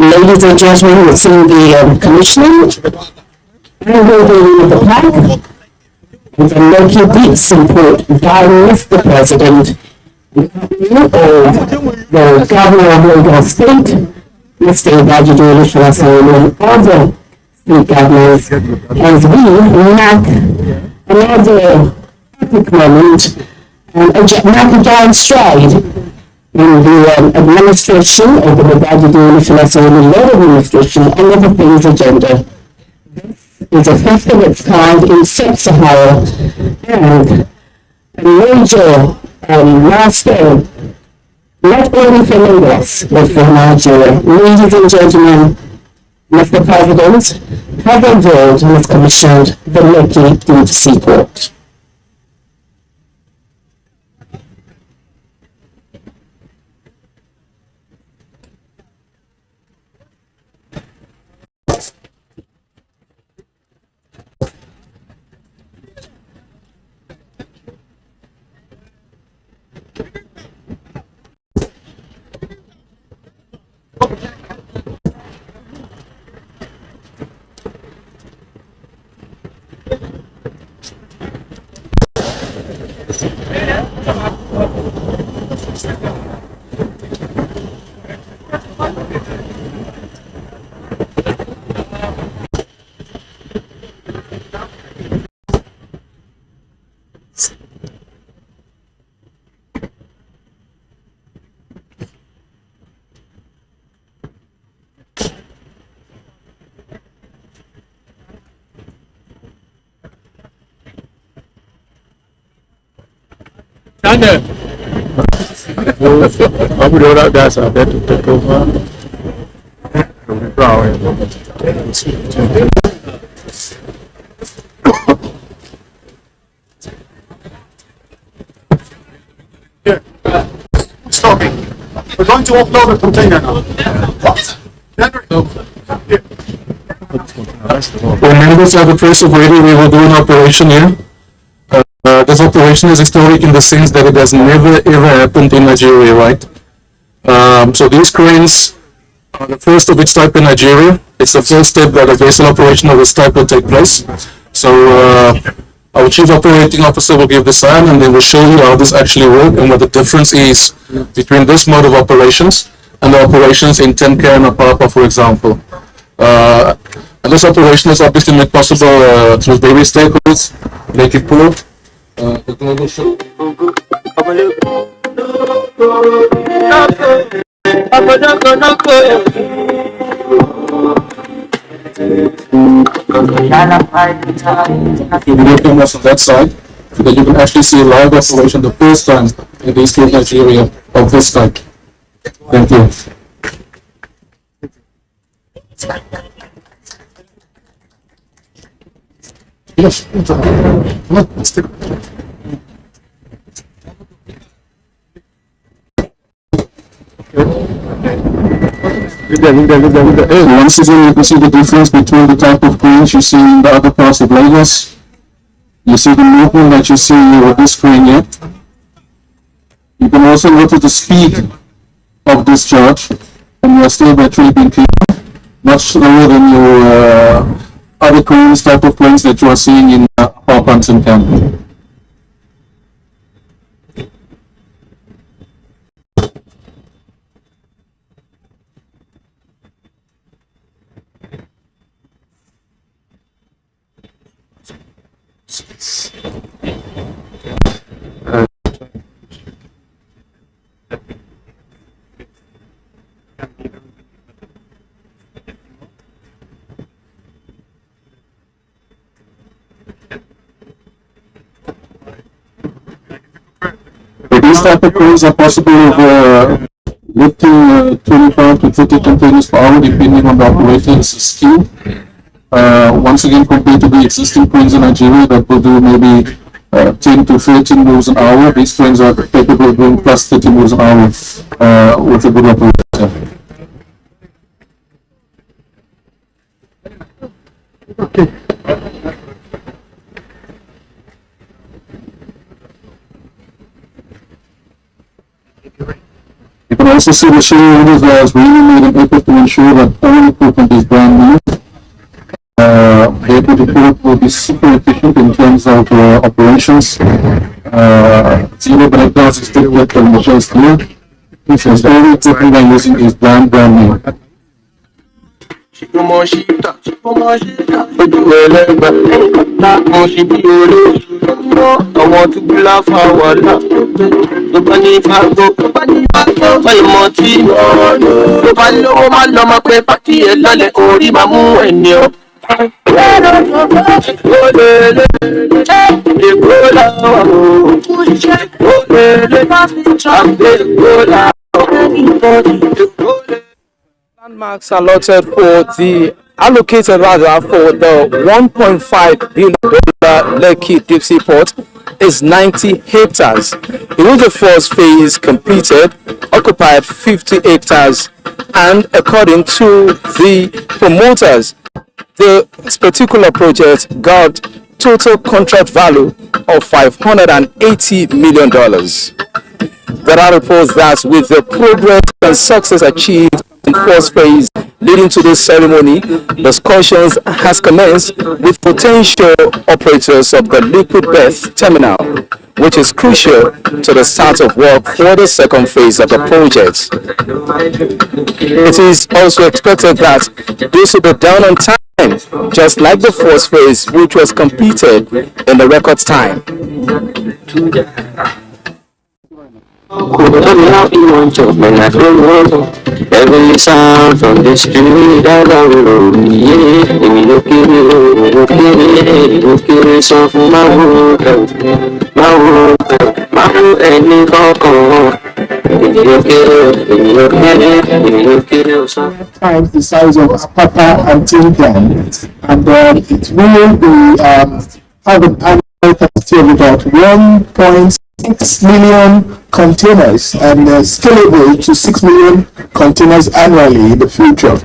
Ladies and gentlemen, we'll see the commissioner. I will be with the plaque with the Lekki Seaport by Mr. President, the Governor of Lagos State, Mr. Abuja, and other state governors, as we mark another epic moment and mark a giant stride in the administration of the Led administration and the things agenda. This is a first of its kind in Sub-Sahara and a major milestone, not only for Lagos, but for Nigeria. Ladies and gentlemen, Mr. President has unveiled and has commissioned the Lekki Seaport. All the other guys are there to take over. Stop it. We're going to offload the container now. What? When members of the press of radio, we will do an operation here. This operation is historic in the sense that it has never ever happened in Nigeria, right? So these cranes are the first of its type in Nigeria. It's the first step that a vessel operation of this type will take place. So our chief operating officer will give the sign, and then we'll show you how this actually works and what the difference is between this mode of operations and the operations in Tenka and Apapa, for example. And this operation is obviously made possible through various stakeholders, Lekki Port, the global show. Cameras on that side, so that you can actually see a live operation the first time in the Eastern Nigeria of this type. Thank you. Yes. Once again, you can see the difference between the type of cranes you see in the other parts of Lagos. You see the movement that you see with this crane here. You can also notice the speed of discharge, and you are still battery being clean, much slower than your other cranes, type of cranes that you are seeing in power plants and camp. These type of cranes are possible of lifting 25 to 30 containers per hour depending on the operator's skill. Once again, compared to the existing cranes in Nigeria that will do maybe 10 to 13 moves an hour, these cranes are capable of doing plus 30 moves an hour with a good operator. Okay. You can also see the share owners has really made an effort to ensure that all equipment is brand new. The report will be super efficient in terms of operations. Zero breakdowns is still what the machine is clear. So all equipment I'm using is brand new. Landmarks allotted for the allocated rather for the $1.5 billion Lekki Seaport is 90 hectares, in which the first phase completed occupied 50 hectares, and according to the promoters, this particular project got total contract value of $580 million. There are reports that with the progress and success achieved in first phase leading to this ceremony, discussions has commenced with potential operators of the liquid berth terminal, which is crucial to the start of work for the second phase of the project. It is also expected that this will be done on time, just like the first phase, which was completed in the record time. Heavenly sound from the street that I will my times the size of Apapa and Tinkan, and it will be have an annual capacity of about 1.6 million containers and scalable to 6 million containers annually in the future.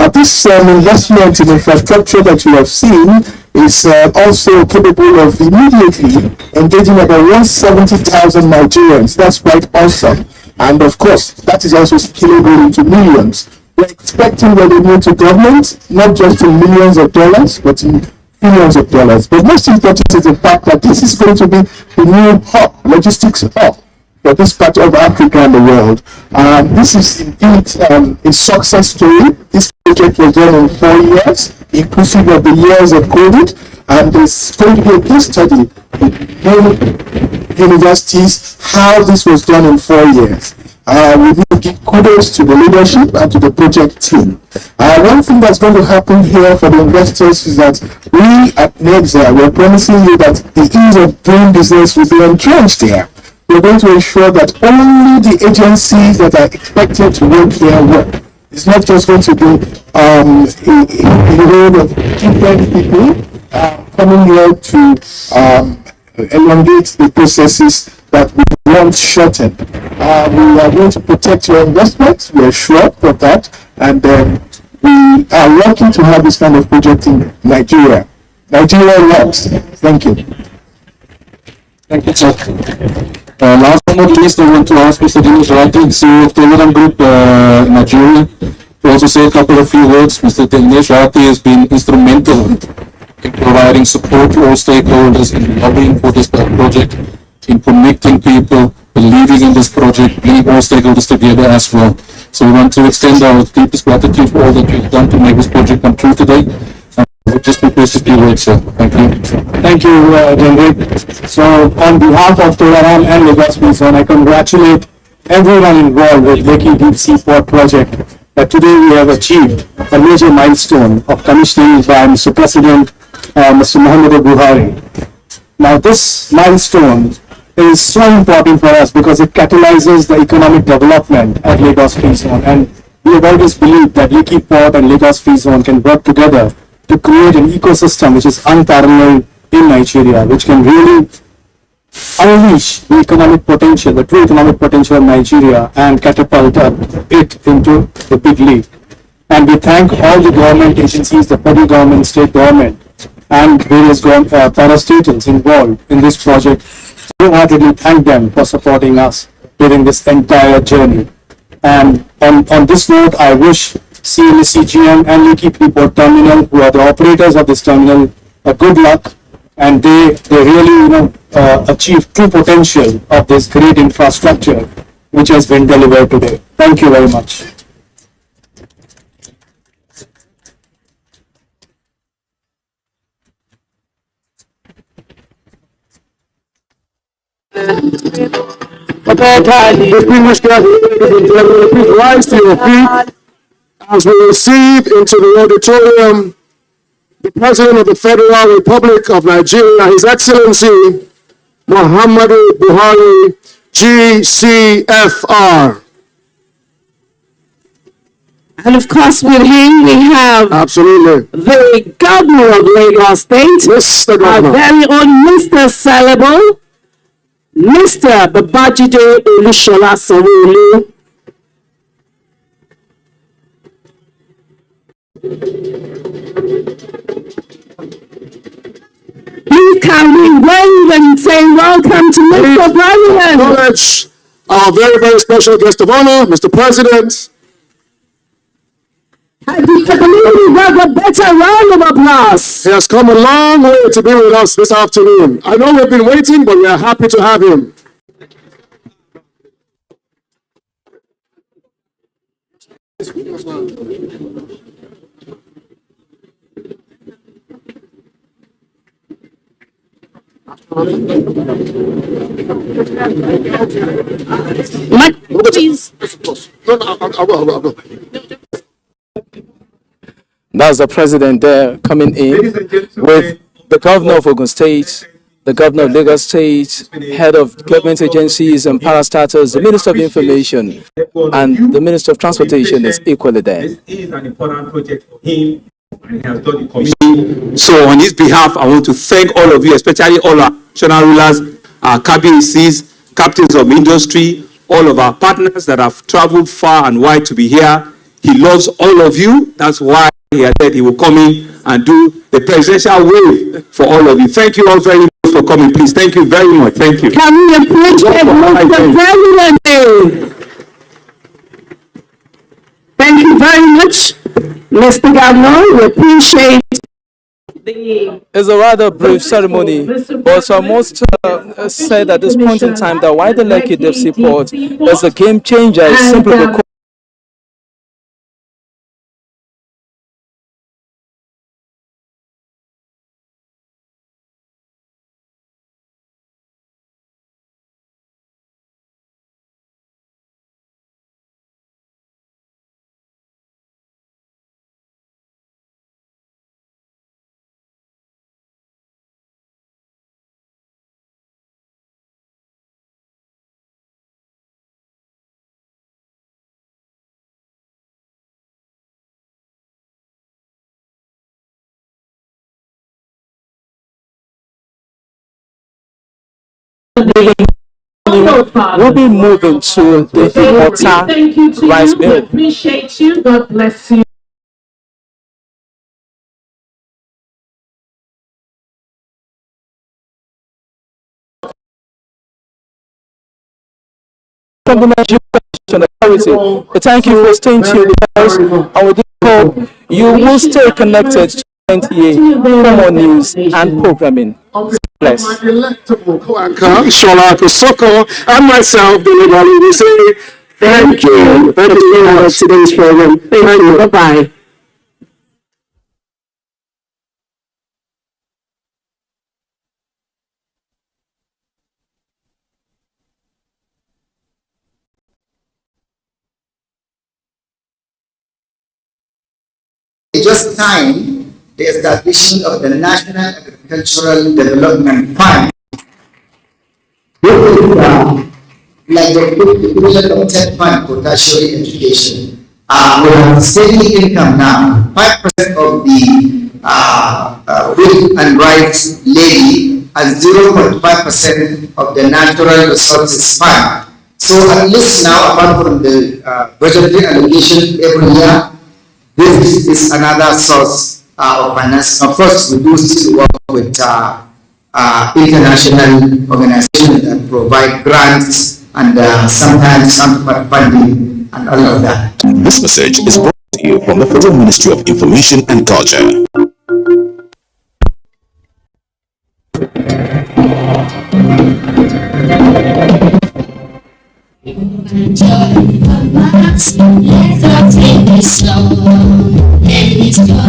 This investment in infrastructure that you have seen is also capable of immediately engaging about 170,000 Nigerians. That's quite awesome. And of course, that is also scalable into millions. We're expecting revenue to government, not just in millions of dollars, but in billions of dollars. But most important is the fact that this is going to be the new hub, logistics hub, for this part of Africa and the world. This is indeed a success story. This project was done in 4 years, inclusive of the years of COVID, and it's going to be a case study in universities how this was done in 4 years. We need to give kudos to the leadership and to the project team. One thing that's going to happen here for the investors is that we at NDLEA, we're promising you that the ease of doing business will be entrenched here. We're going to ensure that only the agencies that are expected to work here work. It's not just going to be a load of different people coming here to elongate the processes that we want shortened. We are going to protect your investments. We are sure of that, and we are working to have this kind of project in Nigeria. Nigeria works. Thank you. Thank you, sir. Last but not least, I want to ask Mr. Dinesh Rathi, CEO of Telegram Group, Nigeria, to also say a couple of few words. Mr. Dinesh Rathi has been instrumental in providing support to all stakeholders in lobbying for this project, in connecting people, believing in this project, bringing all stakeholders together as well. So we want to extend our deepest gratitude for all that you've done to make this project come true today. Just request a few words, sir. Thank you. Thank you, Jendrik. So, on behalf of Telegram and Lagos Prison, I congratulate everyone involved with Lekki Seaport project that today we have achieved a major milestone of commissioning by Mr. President, Mr. Muhammadu Buhari. Now, this milestone is so important for us because it catalyzes the economic development at Lagos Free Zone, and we have always believed that Lekki Port and Lagos Free Zone can work together to create an ecosystem which is unparalleled in Nigeria, which can really unleash the economic potential, the true economic potential of Nigeria, and catapult it into the big league. And we thank all the government agencies, the federal government, state government, and various parastatals involved in this project. We heartedly thank them for supporting us during this entire journey. And on this note, I wish CGM and Lekki Seaport Terminal, who are the operators of this terminal, good luck, and they really achieve true potential of this great infrastructure which has been delivered today. Thank you very much. Distinguished guests, please rise to your feet as we receive into the auditorium the President of the Federal Republic of Nigeria, His Excellency Muhammadu Buhari, GCFR. And of course, with him we have the Governor of Lagos State, our very own Mr. Salabo, Mr. Babajide Olushola Sanwo-Olu. Please can we wave and say welcome to Mr. President. Acknowledge our very, very special guest of honor, Mr. President. I believe we have a better round of applause. He has come a long way to be with us this afternoon. I know we've been waiting, but we are happy to have him. Please. That's the president there coming in with the governor of Ogun State, the Governor of Lagos State, head of government agencies and parastatals, the Minister of Information, and the Minister of Transportation is equally there. This is an important project for him. He has done the commission. So on his behalf, I want to thank all of you, especially all our national rulers, our KBCs, captains of industry, all of our partners that have traveled far and wide to be here. He loves all of you. That's why he has said he will come in and do the presidential wave for all of you. Thank you all very much for coming, please. Thank you very much. Thank you. Can we appreciate Mr. President? Thank you very much, Mr. Governor. We appreciate It's a rather brief ceremony, but I must say at this point in time that why the Lekki Seaport is a game changer is simply because we'll be moving to the Immortal rice mill. appreciate you. God bless you. From the Nigerian authority, thank you for staying tuned with us, and we do hope you will stay connected to NTA for more news and programming. Bless. Shola Kosoko, and myself, Billy Bali, we say thank you. Thank you for today's program. Thank you. Bye-bye. It just signed the establishment of the National Agricultural Development Fund. This is like the equivalent of TED fund for tertiary education. We have steady income now. 5% of the wheat and rice levy and 0.5% of the natural resources fund. So at least now, apart from the budgetary allocation every year, this is another source of finance. Of course, we do still work with international organizations that provide grants and sometimes some funding and all of that. This message is brought to you from the Federal Ministry of Information and Culture. Let's take it slow, let it go.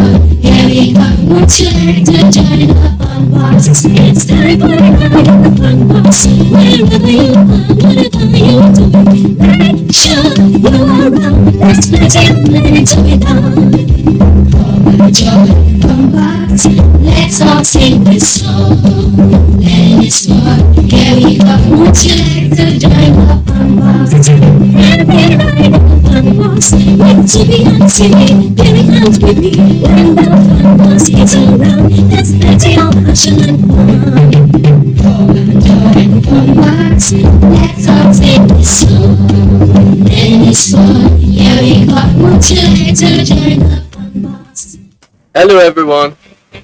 Here we come, would you like to join the fun box? It's time for a ride in the fun box. Wherever you are, whatever you do, make sure you are around. There's plenty to be done. Join the fun box. Let's all sing this song. Let it go. Here we come, would you like to join the fun box? Every ride in the fun box. Wait to be unseen, getting out with me. When the fun box is around, there's plenty of passion and fun. Join the fun box. Let's all sing this song. Then it's fun. Here we come. Would you like to join the fun box? Hello everyone.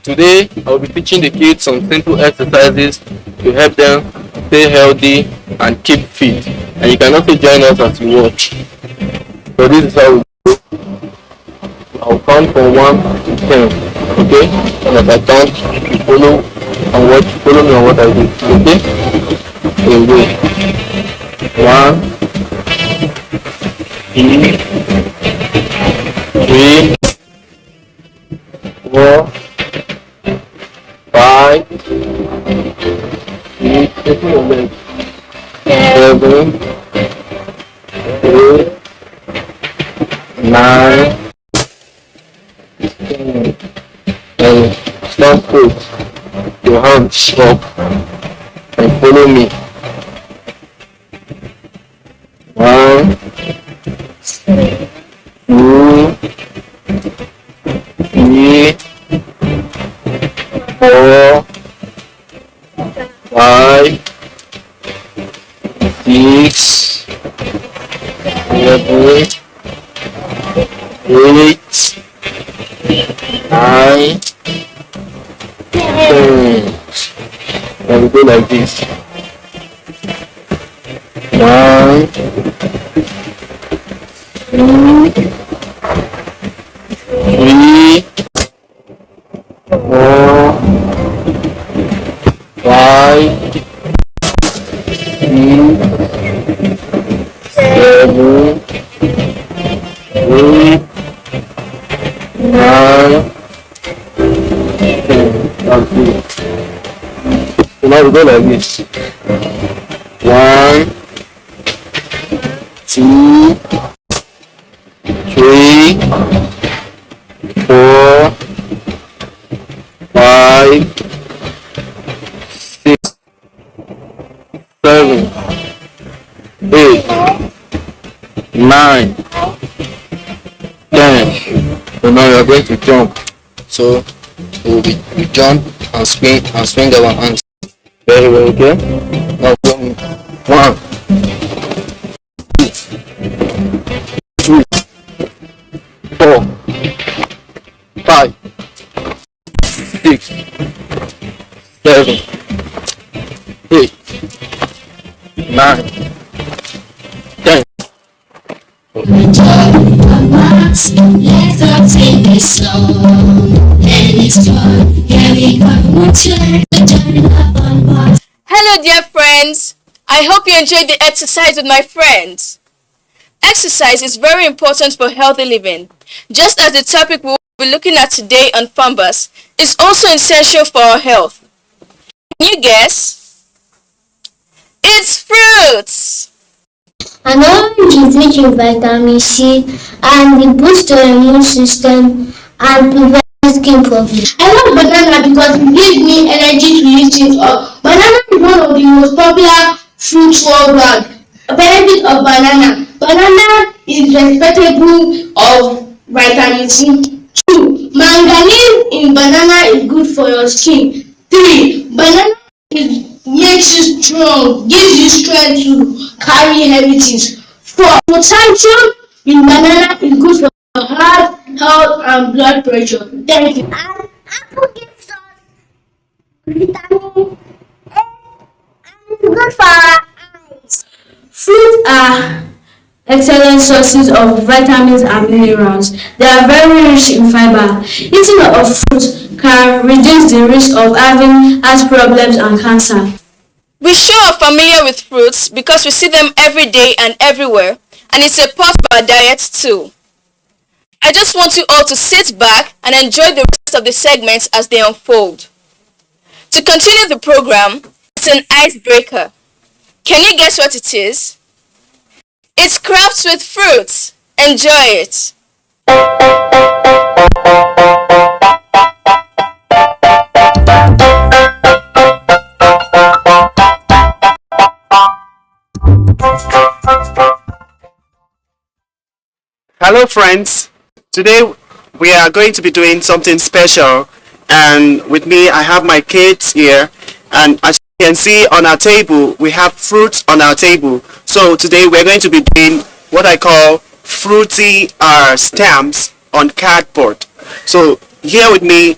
Today I will be teaching the kids some simple exercises to help them stay healthy and keep fit. And you can also join us as you watch. So this is how we go. I'll count from 1 to 10. Okay? And as I count, you follow and watch. Follow me on what I do. Okay? Here we go. 1, 2, 3, 4, 5, 6, 7, 8, 9, 10, and stand put. Your hands up. and follow me. 1, 2, 3, 4, 5, 6, 7, 8, 9, 10. And we go like this. 1, 2, 3, 4, 5, 6, 7, 8, 9, 10. Okay. So now we go like this. 1, 2, 3, 4, 5, 6, 7, 8, 9, 10. So now we are going to jump. So we jump and swing our hands. Very well, okay? Now from 1, 2, 3, 4, 5, 6, 7, 8, 9, 10. Let's all take it slow. Let it go. Here we come. Let's learn the journey up on board. Hello dear friends, I hope you enjoyed the exercise with my friends. Exercise is very important for healthy living, just as the topic we will be looking at today on Fumbus is also essential for our health. Can you guess? It's fruits! An orange is rich in vitamin C and it boosts your immune system and prevents skin problems. I love banana because it gives me energy to use things up. Banana is one of the most popular fruits worldwide. A benefit of banana. Banana is respectable of vitamin C. 2. Manganese in banana is good for your skin. 3. Banana makes you strong, gives you strength to carry heavy things. 4. Potassium in banana is good for your heart, health, and blood pressure. Thank you. And apple gives us vitamin A and it's good for our eyes. Fruits are excellent sources of vitamins and minerals. They are very rich in fiber. Eating of fruits can reduce the risk of having heart problems and cancer. We sure are familiar with fruits because we see them every day and everywhere, and it's a part of our diet too. I just want you all to sit back and enjoy the rest of the segments as they unfold. To continue the program, it's an icebreaker. Can you guess what it is? It's crafts with fruits. Enjoy it. Hello friends, today we are going to be doing something special, and with me I have my kids here, and as you can see on our table we have fruits on our table. So today we're going to be doing what I call fruity stamps on cardboard. So here with me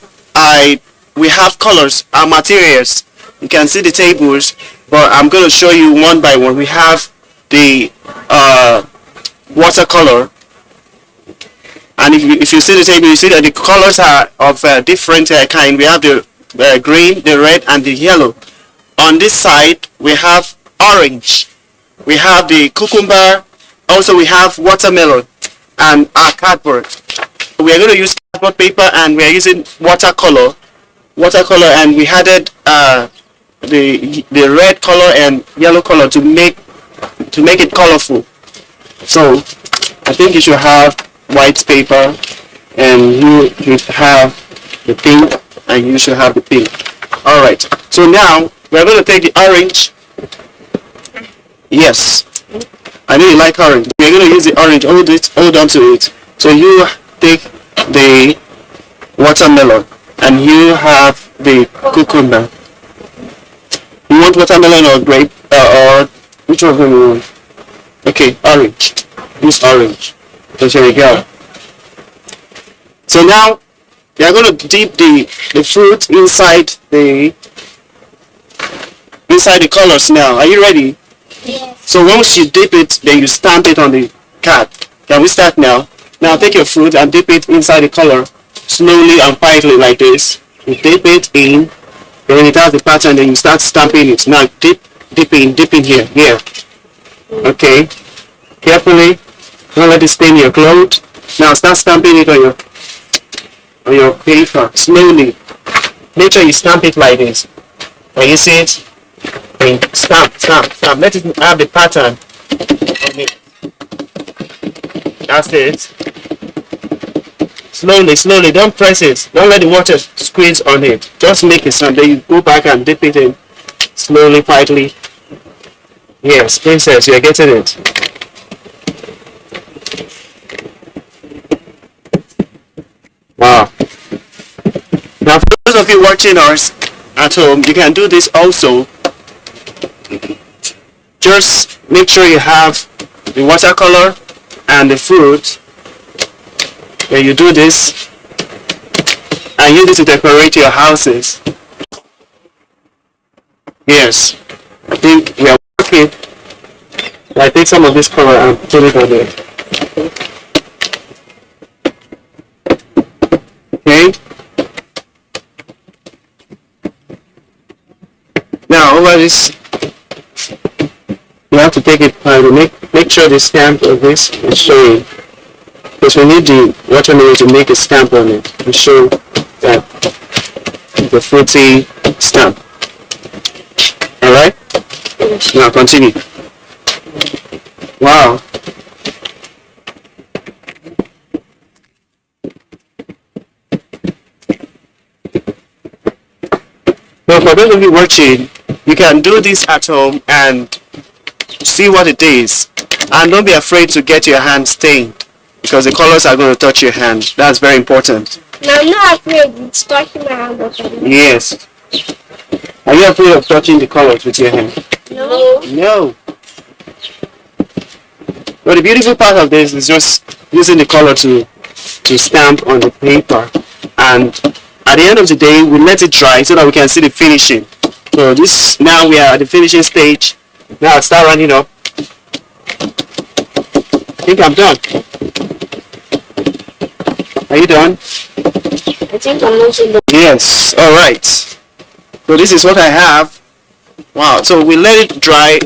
we have colors and materials. You can see the tables, but I'm going to show you one by one. We have the watercolor. And if you see the table, you see that the colors are of different kind. We have the green, the red, and the yellow. On this side, we have orange. We have the cucumber. Also, we have watermelon and our cardboard. We are going to use cardboard paper, and we are using watercolor. And we added the red color and yellow color to make it colorful. So I think you should have white paper, and you should have the pink, and you should have the pink. All right, so now we're going to take the orange. Yes, I know you like orange. We're going to use the orange. Hold on to it. So you take the watermelon and you have the cucumber. You want watermelon or grape or which one do you want? Okay, orange. Use orange. So here we go. So now we are going to dip the fruit inside the colors now. Are you ready? Yes. So once you dip it, then you stamp it on the card. Can we start now? Now take your fruit and dip it inside the color slowly and quietly like this. You dip it in, then it has the pattern, then you start stamping it. Now dip in here. Okay. Carefully. Don't let it stain your clothes. Now start stamping it on your paper slowly. Make sure you stamp it like this. Can you see it? And stamp. Let it have the pattern on it. That's it. Slowly. Don't press it. Don't let the water squeeze on it. Just make it stamp. Then you go back and dip it in slowly, quietly. Yes, princess, you're getting it. Wow. Now, for those of you watching us at home, you can do this also. Just make sure you have the watercolor and the fruit. Then you do this and use it to decorate your houses. Yes, I think we are working. I take some of this color and put it on there. Okay. Now over this, you have to take it and make sure the stamp of this is showing. Because we need the watermelon to make a stamp on it to show that the fruity stamp. Alright? Now continue. Wow. Now for those of you watching, you can do this at home and see what it is. And don't be afraid to get your hand stained, because the colors are going to touch your hand. That's very important. No, I'm not afraid it's touching my hand. Yes. Are you afraid of touching the colors with your hand? No. But the beautiful part of this is just using the color to stamp on the paper. And at the end of the day, we let it dry so that we can see the finishing. So this, now we are at the finishing stage. Now I'll start running up. I think I'm done. Are you done? I think I'm also done. Yes. All right. So this is what I have. Wow. So we let it dry.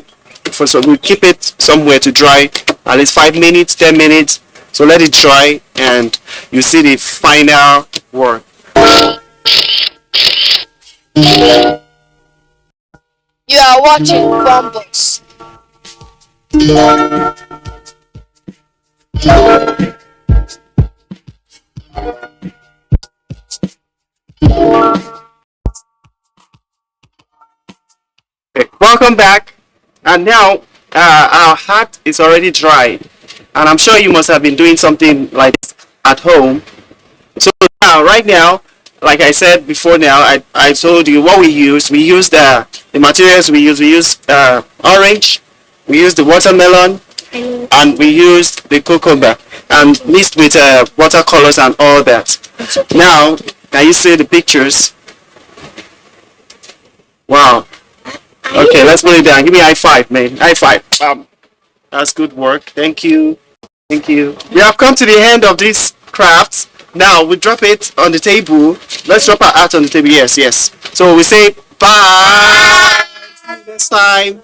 So we keep it somewhere to dry at least 5 minutes, 10 minutes. So let it dry, and you see the final work. You are watching Bombos. Okay, welcome back. And now our hat is already dried, and I'm sure you must have been doing something like this at home. So now, right now, like I said before, now I told you what we use. We use the materials we use. We use orange, we use the watermelon, and we use the cucumber, and mixed with watercolors and all that. Now, can you see the pictures? Wow. Okay, let's put it down. Give me a high five, man. High five. That's good work. Thank you. Thank you. We have come to the end of this craft. Now we drop it on the table. Let's drop our art on the table. Yes, yes. So we say bye. See you next time.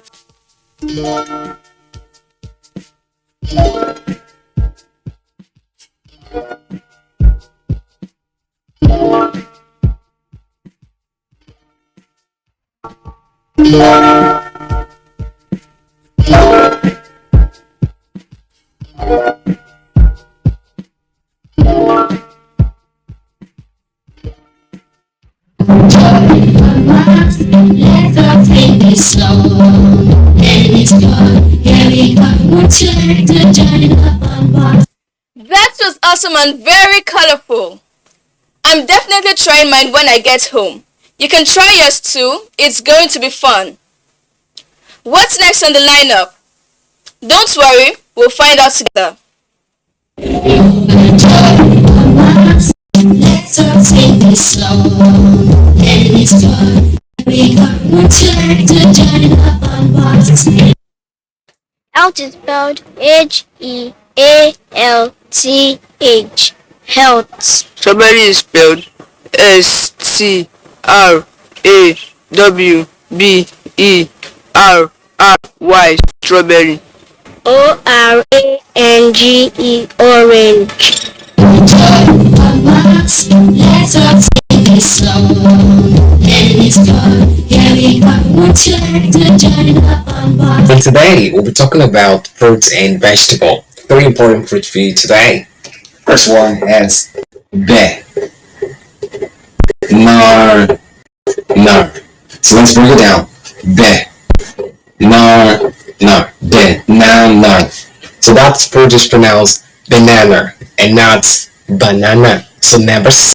Joy in my Let the train be slow. Let it go. Here we come. Would you like to join up on board? That was awesome and very colorful. I'm definitely trying mine when I get home. You can try yours too. It's going to be fun. What's next on the lineup? Don't worry, we'll find out together. Let's take it slow. Let it go. We come. Would you like to join up on board? Health is spelled H-E-A-L-T-H. Health. Strawberry is spelled S-T-R-A-W-B-E-R-R-Y. Strawberry. O-R-A-N-G-E. Orange. Let's take it slow. Let it go. Here we come. Would you like to join up on board? And today we'll be talking about fruits and vegetable. 3 important fruits for you today. First one is be. Nar. So let's break it down. Be. Nar. Be. Nar. So that fruit is pronounced banana and not banana. So never say